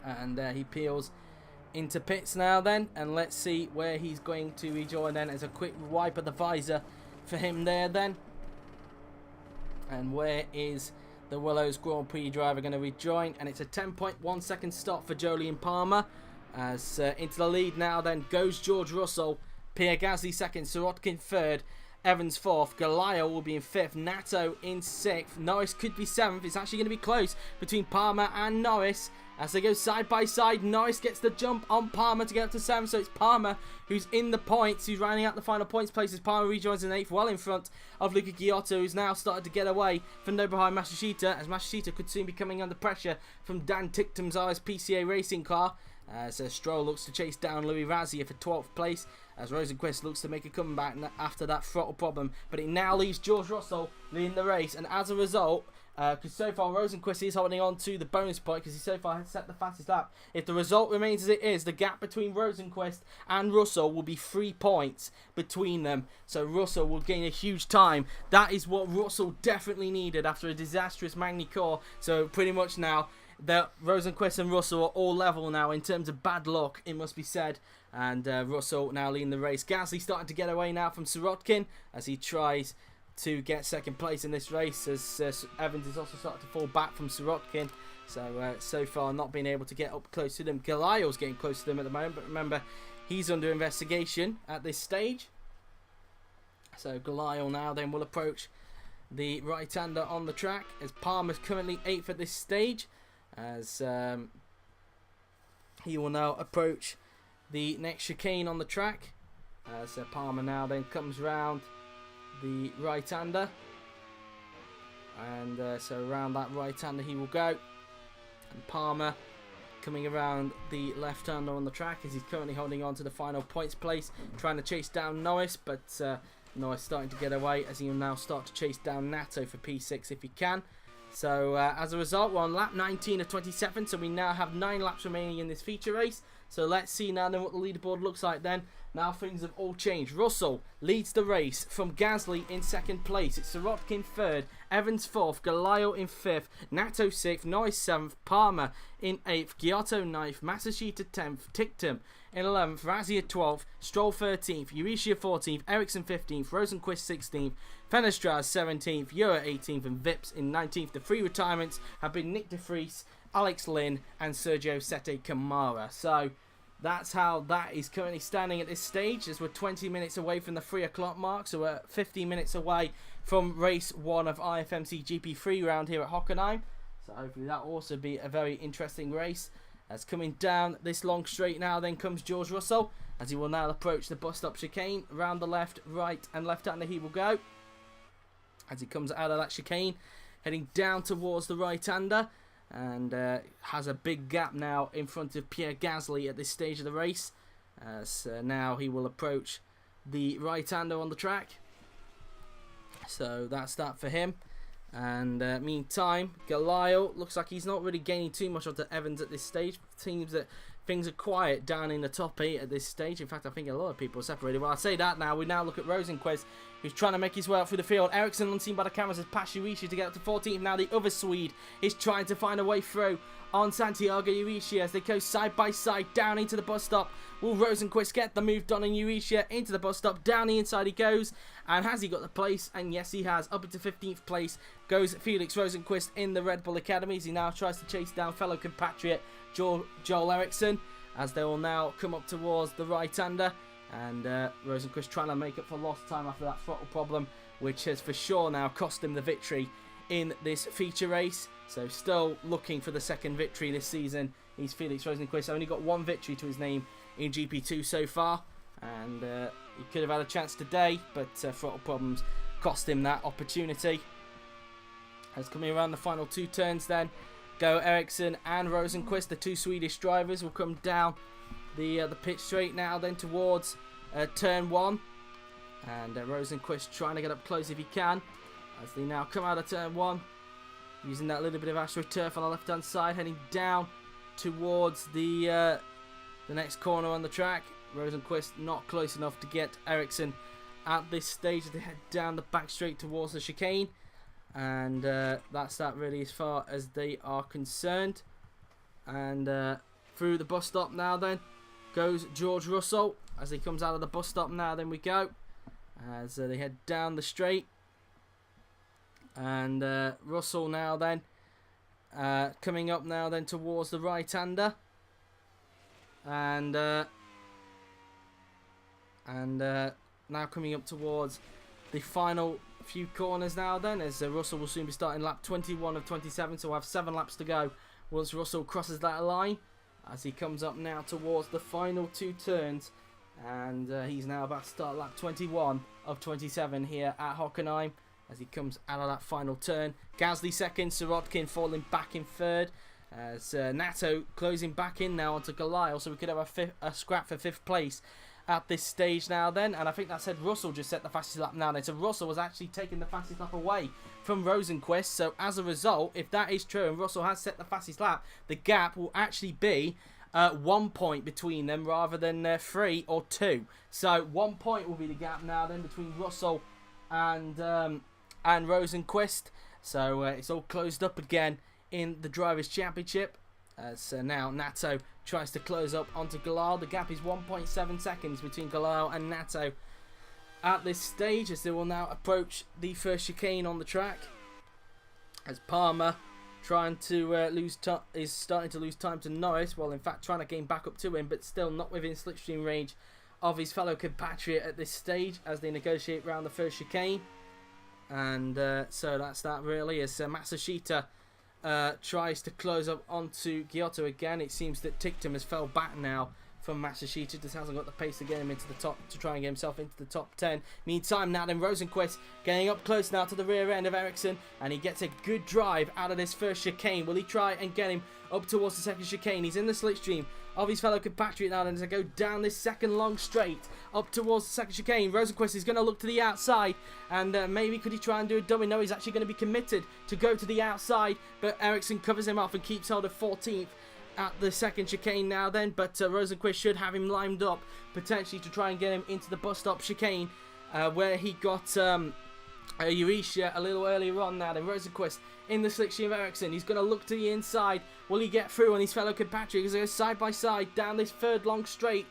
[SPEAKER 1] And he peels into pits now then. And let's see where he's going to rejoin then. As a quick wipe of the visor for him there then. And where is the Willows Grand Prix driver going to rejoin? And it's a 10.1 second stop for Jolyon Palmer. As into the lead now then goes George Russell. Pierre Gasly second, Sirotkin third. Evans 4th, Gelael will be in 5th, Nato in 6th, Norris could be 7th. It's actually going to be close between Palmer and Norris as they go side by side. Norris gets the jump on Palmer to get up to 7th, so it's Palmer who's in the points, who's rounding out the final points places. Palmer rejoins in 8th, well in front of Luca Ghiotto, who's now started to get away from no behind Matsushita, as Matsushita could soon be coming under pressure from Dan Ticktum's RSPCA racing car. So Stroll looks to chase down Luiz Razina for 12th place, as Rosenqvist looks to make a comeback after that throttle problem. But it now leaves George Russell leading the race, and as a result, because so far Rosenqvist is holding on to the bonus point because he so far has set the fastest lap. If the result remains as it is, the gap between Rosenqvist and Russell will be 3 points between them. So Russell will gain a huge time. That is what Russell definitely needed after a disastrous Magny Core. So pretty much now, that Rosenqvist and Russell are all level now in terms of bad luck, it must be said. And Russell now leading the race. Gasly starting to get away now from Sirotkin as he tries to get second place in this race, as Evans is also starting to fall back from Sirotkin. So far not being able to get up close to them. Gelael's getting close to them at the moment, but remember, he's under investigation at this stage. So Gelael now then will approach the right-hander on the track, as Palmer's currently 8th at this stage. As he will now approach the next chicane on the track. So Palmer now then comes round the right-hander, and so around that right-hander he will go, and Palmer coming around the left-hander on the track as he's currently holding on to the final points place, trying to chase down Norris, but Norris starting to get away as he will now start to chase down Nato for P6 if he can. So as a result, we're on lap 19 of 27, so we now have 9 laps remaining in this feature race. So let's see now then what the leaderboard looks like then. Now things have all changed. Russell leads the race from Gasly in 2nd place. It's Sirotkin 3rd, Evans 4th, Gelael in 5th, Nato 6th, Norris 7th, Palmer in 8th, Ghiotto 9th, Matsushita 10th, Ticktum in 11th, Razia 12th, Stroll 13th, Urishia 14th, Ericsson 15th, Rosenqvist 16th, Fenestraz 17th, Euro 18th, and Vips in 19th. The 3 retirements have been Nick de Vries, Alex Lynn, and Sérgio Sette Câmara. So that's how that is currently standing at this stage, as we're 20 minutes away from the 3 o'clock mark. So we're 15 minutes away from race 1 of IFMC GP3 round here at Hockenheim. So hopefully that will also be a very interesting race. As coming down this long straight now, then comes George Russell, as he will now approach the bus stop chicane. Round the left, right and left-hander he will go. As he comes out of that chicane, heading down towards the right-hander. And has a big gap now in front of Pierre Gasly at this stage of the race. So now he will approach the right-hander on the track. So that's that for him. And meantime, Gelael looks like he's not really gaining too much onto Evans at this stage. Seems that things are quiet down in the top 8 at this stage. In fact, I think a lot of people are separated. Well, I say that now. We now look at Rosenqvist, who's trying to make his way up through the field. Ericsson, unseen by the cameras, has passed Uishi to get up to 14th. Now the other Swede is trying to find a way through on Santiago Uishi as they go side by side down into the bus stop. Will Rosenqvist get the move done on Uishi into the bus stop? Down the inside he goes. And has he got the place? And yes, he has. Up into 15th place goes Felix Rosenqvist in the Red Bull Academy as he now tries to chase down fellow compatriot Joel Eriksson, as they will now come up towards the right-hander. And Rosenqvist trying to make up for lost time after that throttle problem, which has for sure now cost him the victory in this feature race. So still looking for the second victory this season. He's Felix Rosenqvist. Only got one victory to his name in GP2 so far. And he could have had a chance today, but throttle problems cost him that opportunity. As coming around the final 2 turns then, go Ericsson and Rosenqvist, the 2 Swedish drivers, will come down the pit straight now then towards turn 1. And Rosenqvist trying to get up close if he can, as they now come out of turn 1, using that little bit of AstroTurf on the left hand side, heading down towards the next corner on the track. Rosenqvist not close enough to get Ericsson at this stage as they head down the back straight towards the chicane. And that's that really as far as they are concerned. And through the bus stop now then goes George Russell as he comes out of the bus stop now then we go. As they head down the straight. And Russell now then coming up now then towards the right-hander. And now coming up towards the final few corners now then, as Russell will soon be starting lap 21 of 27, so we'll have 7 laps to go once Russell crosses that line, as he comes up now towards the final 2 turns. And he's now about to start lap 21 of 27 here at Hockenheim as he comes out of that final turn. Gasly second, Sirotkin falling back in third, as Nato closing back in now onto Gelael, so we could have a scrap for 5th place at this stage now then. And I think that said Russell just set the fastest lap now then, so Russell was actually taking the fastest lap away from Rosenqvist. So as a result, if that is true and Russell has set the fastest lap, the gap will actually be 1 point between them rather than 3 or 2. So 1 point will be the gap now then between Russell and Rosenqvist. So it's all closed up again in the Drivers' Championship. So now Nato tries to close up onto Gelael. The gap is 1.7 seconds between Gelael and Nato at this stage, as they will now approach the first chicane on the track. As Palmer trying to is starting to lose time to Norris, well in fact trying to gain back up to him, but still not within slipstream range of his fellow compatriot at this stage as they negotiate around the first chicane. And so that's that really, as Matsushita tries to close up onto Ghiotto again. It seems that Ticktum has fell back now from Matsushita, just hasn't got the pace to get him into the top, to try and get himself into the top 10. Meantime now then Rosenqvist getting up close now to the rear end of Ericsson, and he gets a good drive out of this first chicane. Will he try and get him up towards the second chicane? He's in the slipstream of his fellow compatriot now, and as I go down this second long straight up towards the second chicane, Rosenqvist is going to look to the outside, and maybe could he try and do a dummy? No, he's actually going to be committed to go to the outside, but Ericsson covers him off and keeps hold of 14th at the second chicane now then. But Rosenqvist should have him lined up potentially to try and get him into the bus stop chicane, where he got Uishi a little earlier on now. Then Rosenqvist in the slipstream of Ericsson. He's going to look to the inside. Will he get through on his fellow compatriot? As they go side by side down this third long straight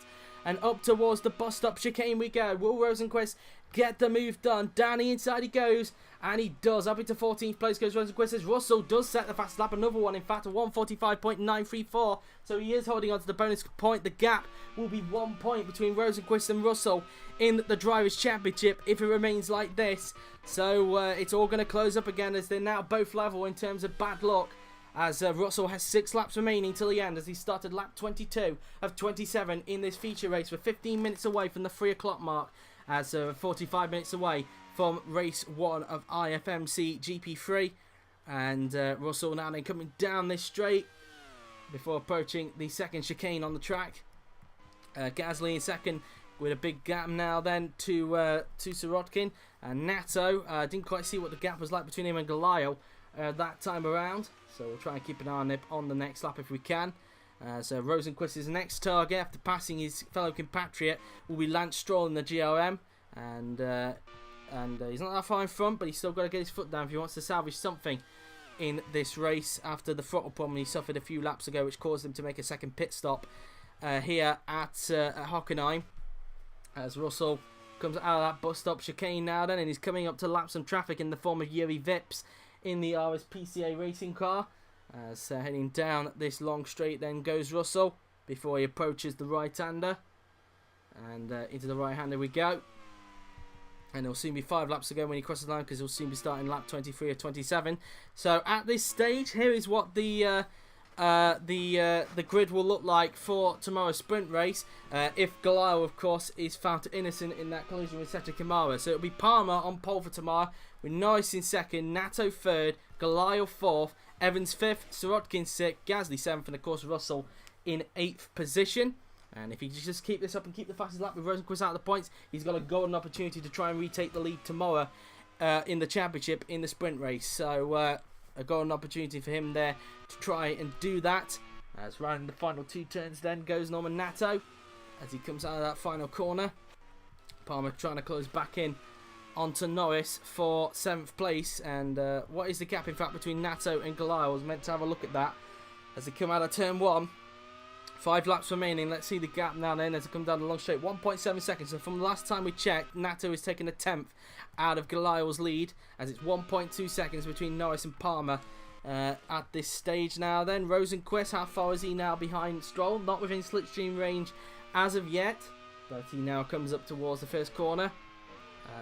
[SPEAKER 1] and up towards the bus stop chicane we go. Will Rosenqvist get the move done? Down the inside he goes, and he does. Up into 14th place goes Rosenqvist, as Russell does set the fastest lap, another one in fact, a 1:45.934, so he is holding on to the bonus point. The gap will be 1 point between Rosenqvist and Russell in the Drivers' Championship if it remains like this. So it's all going to close up again, as they're now both level in terms of bad luck as Russell has 6 laps remaining till the end, as he started lap 22 of 27 in this feature race. We're 15 minutes away from the 3 o'clock mark, as 45 minutes away from race 1 of IFMC GP3. And Russell now then coming down this straight before approaching the second chicane on the track. Gasly in second with a big gap now then to Sirotkin. And Nato, didn't quite see what the gap was like between him and Gelael that time around. So we'll try and keep an eye on it on the next lap if we can. So Rosenqvist's next target after passing his fellow compatriot will be Lance Stroll in the GRM. And he's not that far in front, but he's still got to get his foot down if he wants to salvage something in this race after the throttle problem he suffered a few laps ago, which caused him to make a second pit stop here at Hockenheim. As Russell comes out of that bus stop chicane now then, and he's coming up to lap some traffic in the form of Yuri Vips in the RSPCA racing car. As heading down this long straight then goes Russell before he approaches the right-hander. And into the right-hander we go. And it'll soon be 5 laps to go when he crosses the line, because he'll soon be starting lap 23 or 27. So at this stage, here is what the grid will look like for tomorrow's sprint race. If Gelael, of course, is found innocent in that collision with Sette Câmara. So it'll be Palmer on pole for tomorrow, with Norris in second, Nato third, Gelael fourth, Evans fifth, Sirotkin sixth, Gasly seventh, and of course Russell in 8th position. And if he just keep this up and keep the fastest lap with Rosenqvist out of the points, he's got a golden opportunity to try and retake the lead tomorrow in the championship in the sprint race. So a golden opportunity for him there to try and do that. As rounding the final 2 turns then goes Norman Nato as he comes out of that final corner. Palmer trying to close back in onto Norris for 7th place. And what is the gap in fact between Nato and Gelael? I was meant to have a look at that as they come out of turn 1. 5 laps remaining. Let's see the gap now then as it comes down the long straight. 1.7 seconds. So from the last time we checked, Nato is taking a 10th out of Gelael's lead, as it's 1.2 seconds between Norris and Palmer at this stage now then. Rosenqvist, how far is he now behind Stroll? Not within slipstream range as of yet, but he now comes up towards the first corner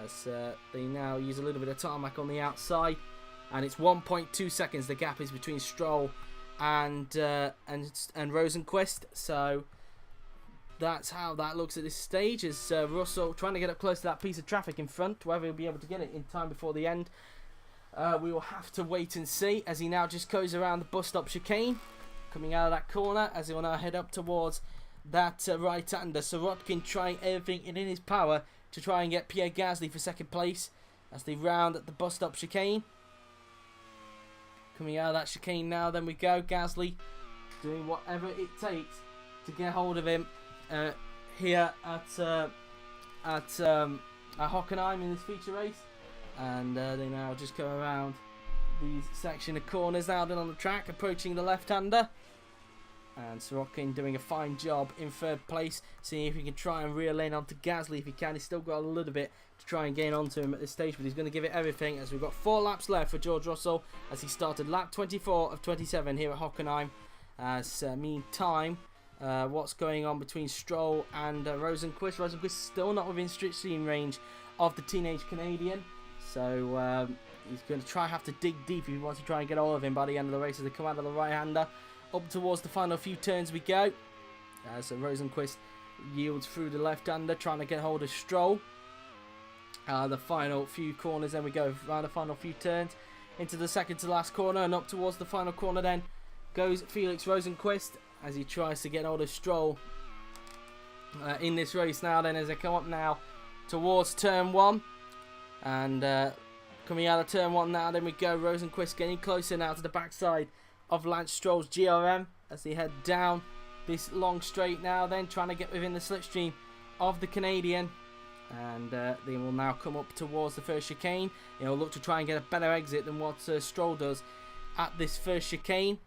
[SPEAKER 1] as they now use a little bit of tarmac on the outside, and it's 1.2 seconds the gap is between Stroll and Rosenqvist. So that's how that looks at this stage, as Russell trying to get up close to that piece of traffic in front. Whether he'll be able to get it in time before the end, we will have to wait and see, as he now just goes around the bus stop chicane, coming out of that corner, as he will now head up towards that right-hander. Sirotkin trying everything in his power to try and get Pierre Gasly for 2nd place as they round at the bus stop chicane. Coming out of that chicane now, then we go. Gasly doing whatever it takes to get hold of him here at Hockenheim in this feature race. And they now just go around these section of corners now then on the track, approaching the left-hander. And Sirotkin doing a fine job in 3rd place, seeing if he can try and reel in onto Gasly if he can. He's still got a little bit to try and gain onto him at this stage, but he's going to give it everything, as we've got 4 laps left for George Russell as he started lap 24 of 27 here at Hockenheim. As meantime, what's going on between Stroll and Rosenqvist? Rosenqvist still not within slipstream range of the teenage Canadian, so he's going to have to dig deep if he wants to try and get all of him by the end of the race as they come out of the right-hander. Up towards the final few turns we go. So Rosenqvist yields through the left-hander, trying to get hold of Stroll. The final few corners, then we go around the final few turns into the second to last corner, and up towards the final corner then goes Felix Rosenqvist as he tries to get hold of Stroll in this race now then, as they come up now towards turn 1. And coming out of turn 1 now, then we go. Rosenqvist getting closer now to the backside of Lance Stroll's GRM as they head down this long straight now then, trying to get within the slipstream of the Canadian. And they will now come up towards the first chicane. He'll look to try and get a better exit than what Stroll does at this first chicane.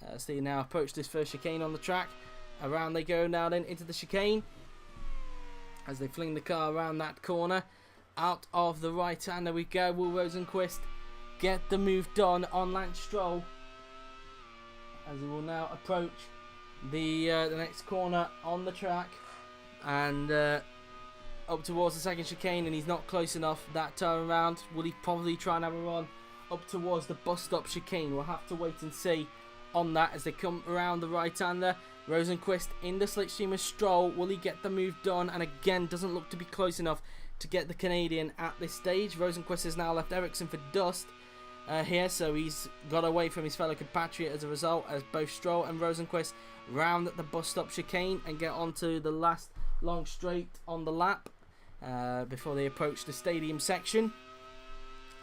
[SPEAKER 1] As they now approach this first chicane on the track. Around they go now then into the chicane, as they fling the car around that corner. Out of the right-hander we go. Will Rosenqvist get the move done on Lance Stroll, as he will now approach the next corner on the track, and up towards the second chicane, and he's not close enough that time around. Will he probably try and have a run up towards the bus stop chicane? We'll have to wait and see on that as they come around the right-hander. Rosenqvist in the slipstream with Stroll. Will he get the move done? And again, doesn't look to be close enough to get the Canadian at this stage. Rosenqvist has now left Ericsson for dust here, so he's got away from his fellow compatriot as a result, as both Stroll and Rosenqvist round the bus stop chicane and get onto the last long straight on the lap before they approach the stadium section.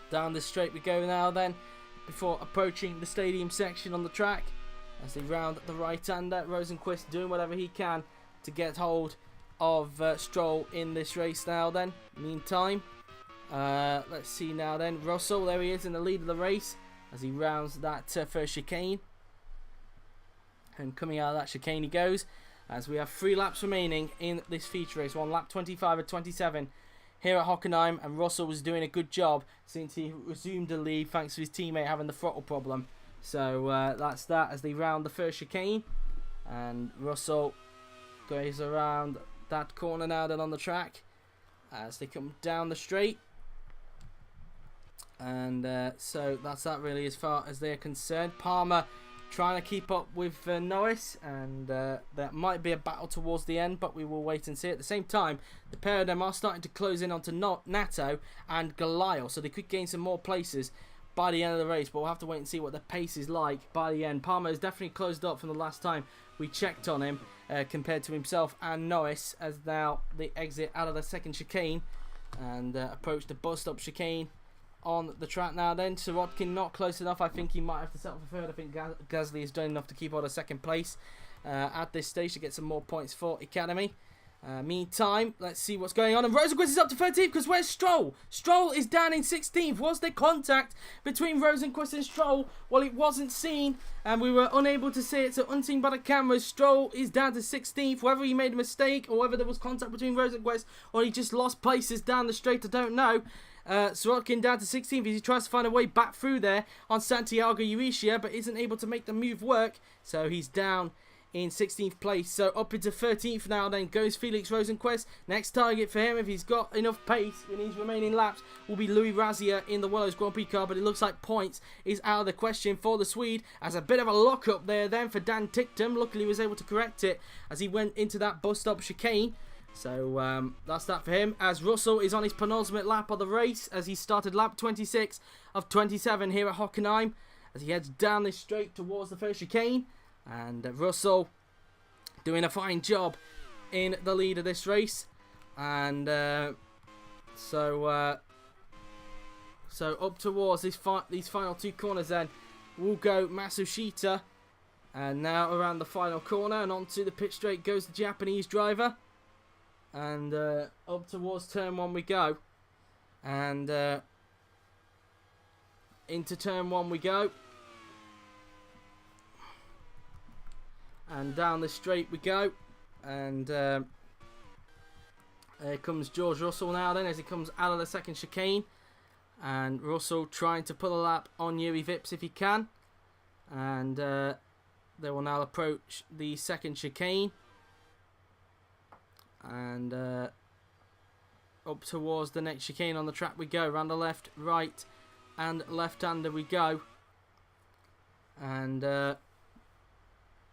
[SPEAKER 1] Down this straight we go now then, before approaching the stadium section on the track. As they round the right-hander, Rosenqvist doing whatever he can to get hold of Stroll in this race now then. Meantime, let's see now then. Russell, there he is in the lead of the race as he rounds that first chicane. And coming out of that chicane he goes, as we have 3 laps remaining in this feature race. One lap 25 and 27 here at Hockenheim, and Russell was doing a good job since he resumed the lead thanks to his teammate having the throttle problem. So that's that as they round the first chicane, and Russell goes around that corner now then on the track as they come down the straight. And so that's that really as far as they're concerned. Palmer trying to keep up with Norris, and that might be a battle towards the end, but we will wait and see. At the same time, the pair of them are starting to close in onto Nato and Gelael, so they could gain some more places by the end of the race, but we'll have to wait and see what the pace is like by the end. Palmer has definitely closed up from the last time we checked on him compared to himself and Norris, as now they exit out of the second chicane and approach the bus stop chicane on the track now then. Sirotkin not close enough. I think he might have to settle for third. I think Gasly has done enough to keep on a second place at this stage to get some more points for Ecademy. Meantime, let's see what's going on. And Rosenqvist is up to 13th because where's Stroll? Stroll is down in 16th. Was there contact between Rosenqvist and Stroll? Well, it wasn't seen, and we were unable to see it, so unseen by the cameras. Stroll is down to 16th. Whether he made a mistake or whether there was contact between Rosenqvist or he just lost places down the straight, I don't know. Sirotkin down to 16th as he tries to find a way back through there on Santiago Euricia, but isn't able to make the move work, so he's down in 16th place. So up into 13th now then goes Felix Rosenqvist. Next target for him, if he's got enough pace in his remaining laps, will be Luiz Razina in the Willows Grand Prix car, but it looks like points is out of the question for the Swede, as a bit of a lock up there then for Dan Ticktum. Luckily he was able to correct it as he went into that bus stop chicane. So that's that for him, as Russell is on his penultimate lap of the race as he started lap 26 of 27 here at Hockenheim, as he heads down this straight towards the first chicane. And Russell doing a fine job in the lead of this race. And so up towards these final 2 corners then will go Matsushita. And now around the final corner and onto the pit straight goes the Japanese driver. And up towards turn 1 we go. And into turn 1 we go. And down the straight we go. And here comes George Russell now then as he comes out of the second chicane. And Russell trying to pull a lap on Yuri Vips if he can. And they will now approach the second chicane. And up towards the next chicane on the track we go. Round the left, right and left-hander we go. And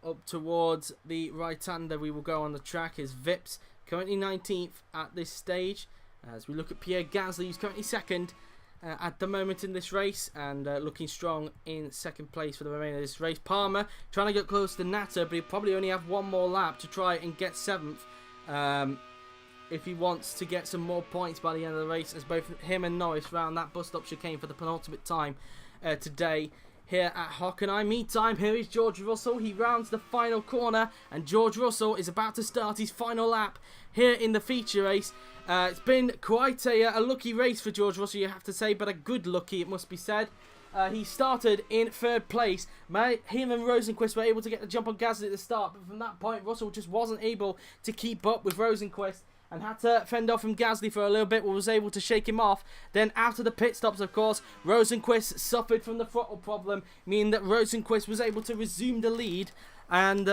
[SPEAKER 1] up towards the right-hander we will go on the track is Vips, currently 19th at this stage. As we look at Pierre Gasly, who's currently 2nd at the moment in this race, and looking strong in 2nd place for the remainder of this race. Palmer trying to get close to Nato, but he'll probably only have 1 more lap to try and get 7th if he wants to get some more points by the end of the race, as both him and Norris round that bus stop chicane for the penultimate time today here at Hockenheim. Meantime, here is George Russell. He rounds the final corner, and George Russell is about to start his final lap here in the feature race. It's been quite a lucky race for George Russell, you have to say, but a good lucky, it must be said. He started in 3rd place. Him and Rosenqvist were able to get the jump on Gasly at the start, but from that point, Russell just wasn't able to keep up with Rosenqvist and had to fend off from Gasly for a little bit, but was able to shake him off. Then after the pit stops, of course, Rosenqvist suffered from the throttle problem, meaning that Rosenqvist was able to resume the lead. And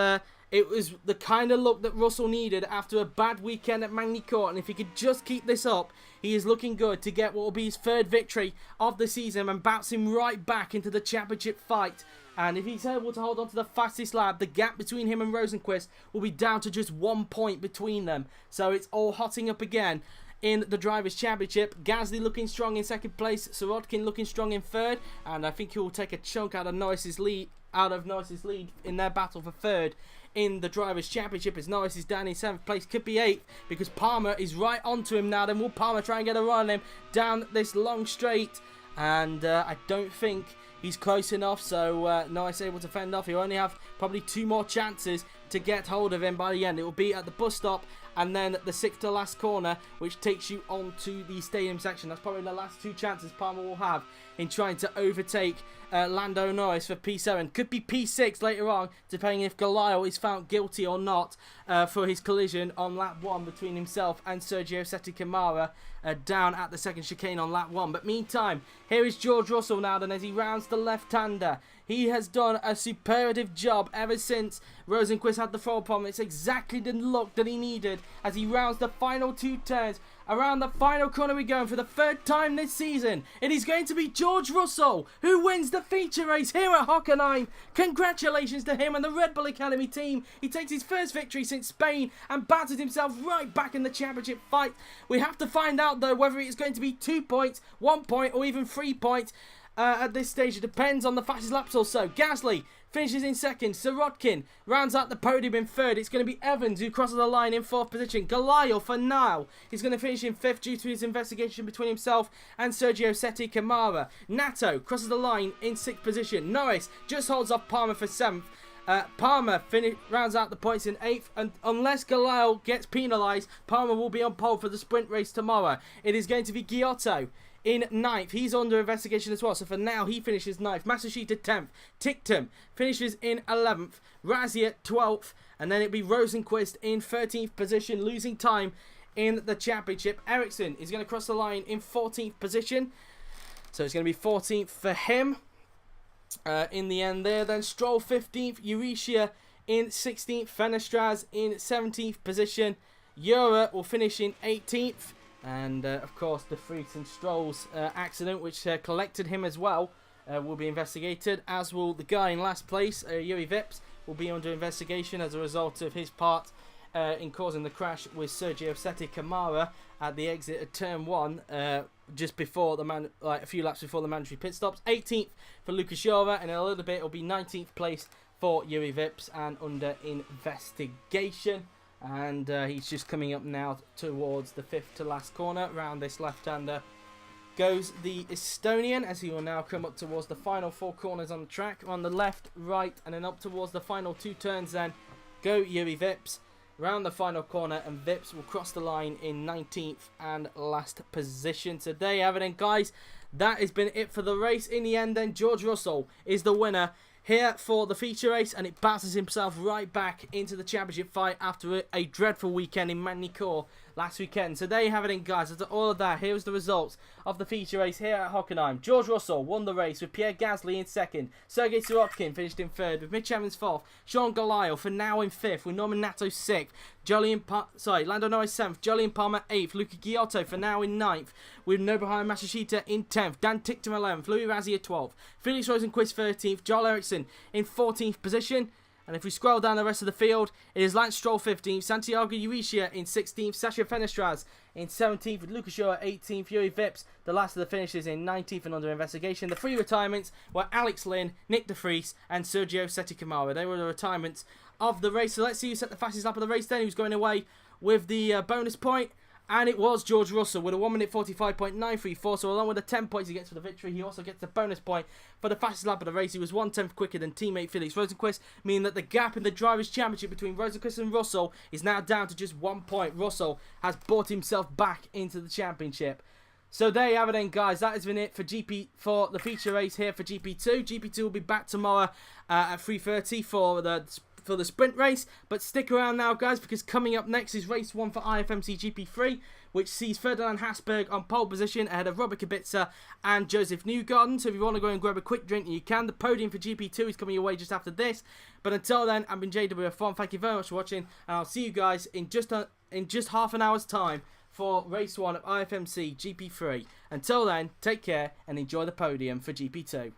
[SPEAKER 1] it was the kind of luck that Russell needed after a bad weekend at Magny-Cours, and if he could just keep this up, he is looking good to get what will be his 3rd victory of the season and bounce him right back into the championship fight And if he's able to hold on to the fastest lap, the gap between him and Rosenqvist will be down to just 1 point between them. So it's all hotting up again in the Drivers' Championship. Gasly looking strong in second place, Sirotkin looking strong in third, and I think he will take a chunk out of Norris's lead in their battle for third in the Drivers' Championship, as Norris is down in 7th place, could be 8th, because Palmer is right onto him now. Then will Palmer try and get a run on him down this long straight? And I don't think he's close enough, so Norris able to fend off. He'll only have probably 2 more chances to get hold of him by the end. It will be at the bus stop, and then the 6th to last corner, which takes you onto the stadium section. That's probably the last 2 chances Palmer will have in trying to overtake Lando Norris for P7. Could be P6 later on, depending if Gelael is found guilty or not for his collision on lap 1 between himself and Sérgio Sette Câmara down at the second chicane on lap 1. But meantime, here is George Russell now then as he rounds the left-hander. He has done a superlative job ever since Rosenqvist had the throttle problem. It's exactly the look that he needed as he rounds the final 2 turns. Around the final corner we go, and for the 3rd time this season, it is going to be George Russell who wins the feature race here at Hockenheim. Congratulations to him and the Red Bull Academy team. He takes his first victory since Spain and batters himself right back in the championship fight. We have to find out though whether it's going to be 2 points, 1 point or even 3 points. At this stage, it depends on the fastest laps or so. Gasly finishes in 2nd. Sirotkin rounds out the podium in 3rd. It's going to be Evans who crosses the line in 4th position. Gelael, for now, is going to finish in 5th due to his investigation between himself and Sergio Sette Câmara. Nato crosses the line in 6th position. Norris just holds off Palmer for 7th. Palmer rounds out the points in 8th, and unless Gelael gets penalised, Palmer will be on pole for the sprint race tomorrow. It is going to be Ghiotto in 9th. He's under investigation as well, so for now he finishes 9th. Masashita 10th. Ticktum finishes in 11th. Razia 12th, and then it'll be Rosenqvist in 13th position, losing time in the championship. Ericsson is going to cross the line in 14th position, so it's going to be 14th for him in the end there. Then Stroll 15th, Eurasia in 16th, Fenestras in 17th position. Eura will finish in 18th. And, of course, the Freaks and Stroll's accident, which collected him as well, will be investigated, as will the guy in last place, Yuri Vips, will be under investigation as a result of his part in causing the crash with Sergio Sette Câmara at the exit of Turn 1, just before a few laps before the mandatory pit stops. 18th for Luca Ghiotto, and in a little bit it'll be 19th place for Yuri Vips and under investigation. And he's just coming up now towards the 5th to last corner. Round this left-hander goes the Estonian, as he will now come up towards the final 4 corners on the track. On the left, right, and then up towards the final 2 turns then go Yuri Vips. Round the final corner, and Vips will cross the line in 19th and last position. So there you have it then, guys. That has been it for the race. In the end then, George Russell is the winner here for the feature race, and it bounces himself right back into the championship fight after a dreadful weekend in Magny-Cours last weekend. So there you have it in, guys. After all of that, here's the results of the feature race here at Hockenheim. George Russell won the race with Pierre Gasly in 2nd. Sergey Sirotkin finished in 3rd with Mitch Evans 4th. Sean Gelael for now in 5th with Norman Nato 6th. Lando Norris 7th. Jolyon Palmer 8th. Luca Ghiotto for now in 9th with Nobuhiro Masashita in 10th. Dan Ticktum 11th. Luiz Razina 12th. Felix Rosenqvist 13th. Joel Eriksson in 14th position. And if we scroll down the rest of the field, it is Lance Stroll 15th, Santiago Eurasia in 16th, Sasha Fenestras in 17th, with Luca Ghiotto 18th, Yuri Vips, the last of the finishes, in 19th and under investigation. The 3 retirements were Alex Lynn, Nick de Vries and Sergio Sette Câmara. They were the retirements of the race. So let's see who set the fastest lap of the race then, who's going away with the bonus point. And it was George Russell with a 1 minute 45.934. So along with the 10 points he gets for the victory, he also gets the bonus point for the fastest lap of the race. He was 1/10 quicker than teammate Felix Rosenqvist, meaning that the gap in the Drivers' Championship between Rosenqvist and Russell is now down to just 1 point. Russell has brought himself back into the championship. So there you have it then, guys. That has been it for the feature race here for GP2. GP2 will be back tomorrow at 3:30 for the sprint race, but stick around now, guys, because coming up next is race 1 for IFMC GP3, which sees Ferdinand Hasberg on pole position ahead of Robert Kubica and Joseph Newgarden. So if you want to go and grab a quick drink, you can. The podium for GP2 is coming your way just after this. But until then, I've been JWF1. Thank you very much for watching, and I'll see you guys in just half an hour's time for race 1 of IFMC GP3. Until then, take care and enjoy the podium for GP2.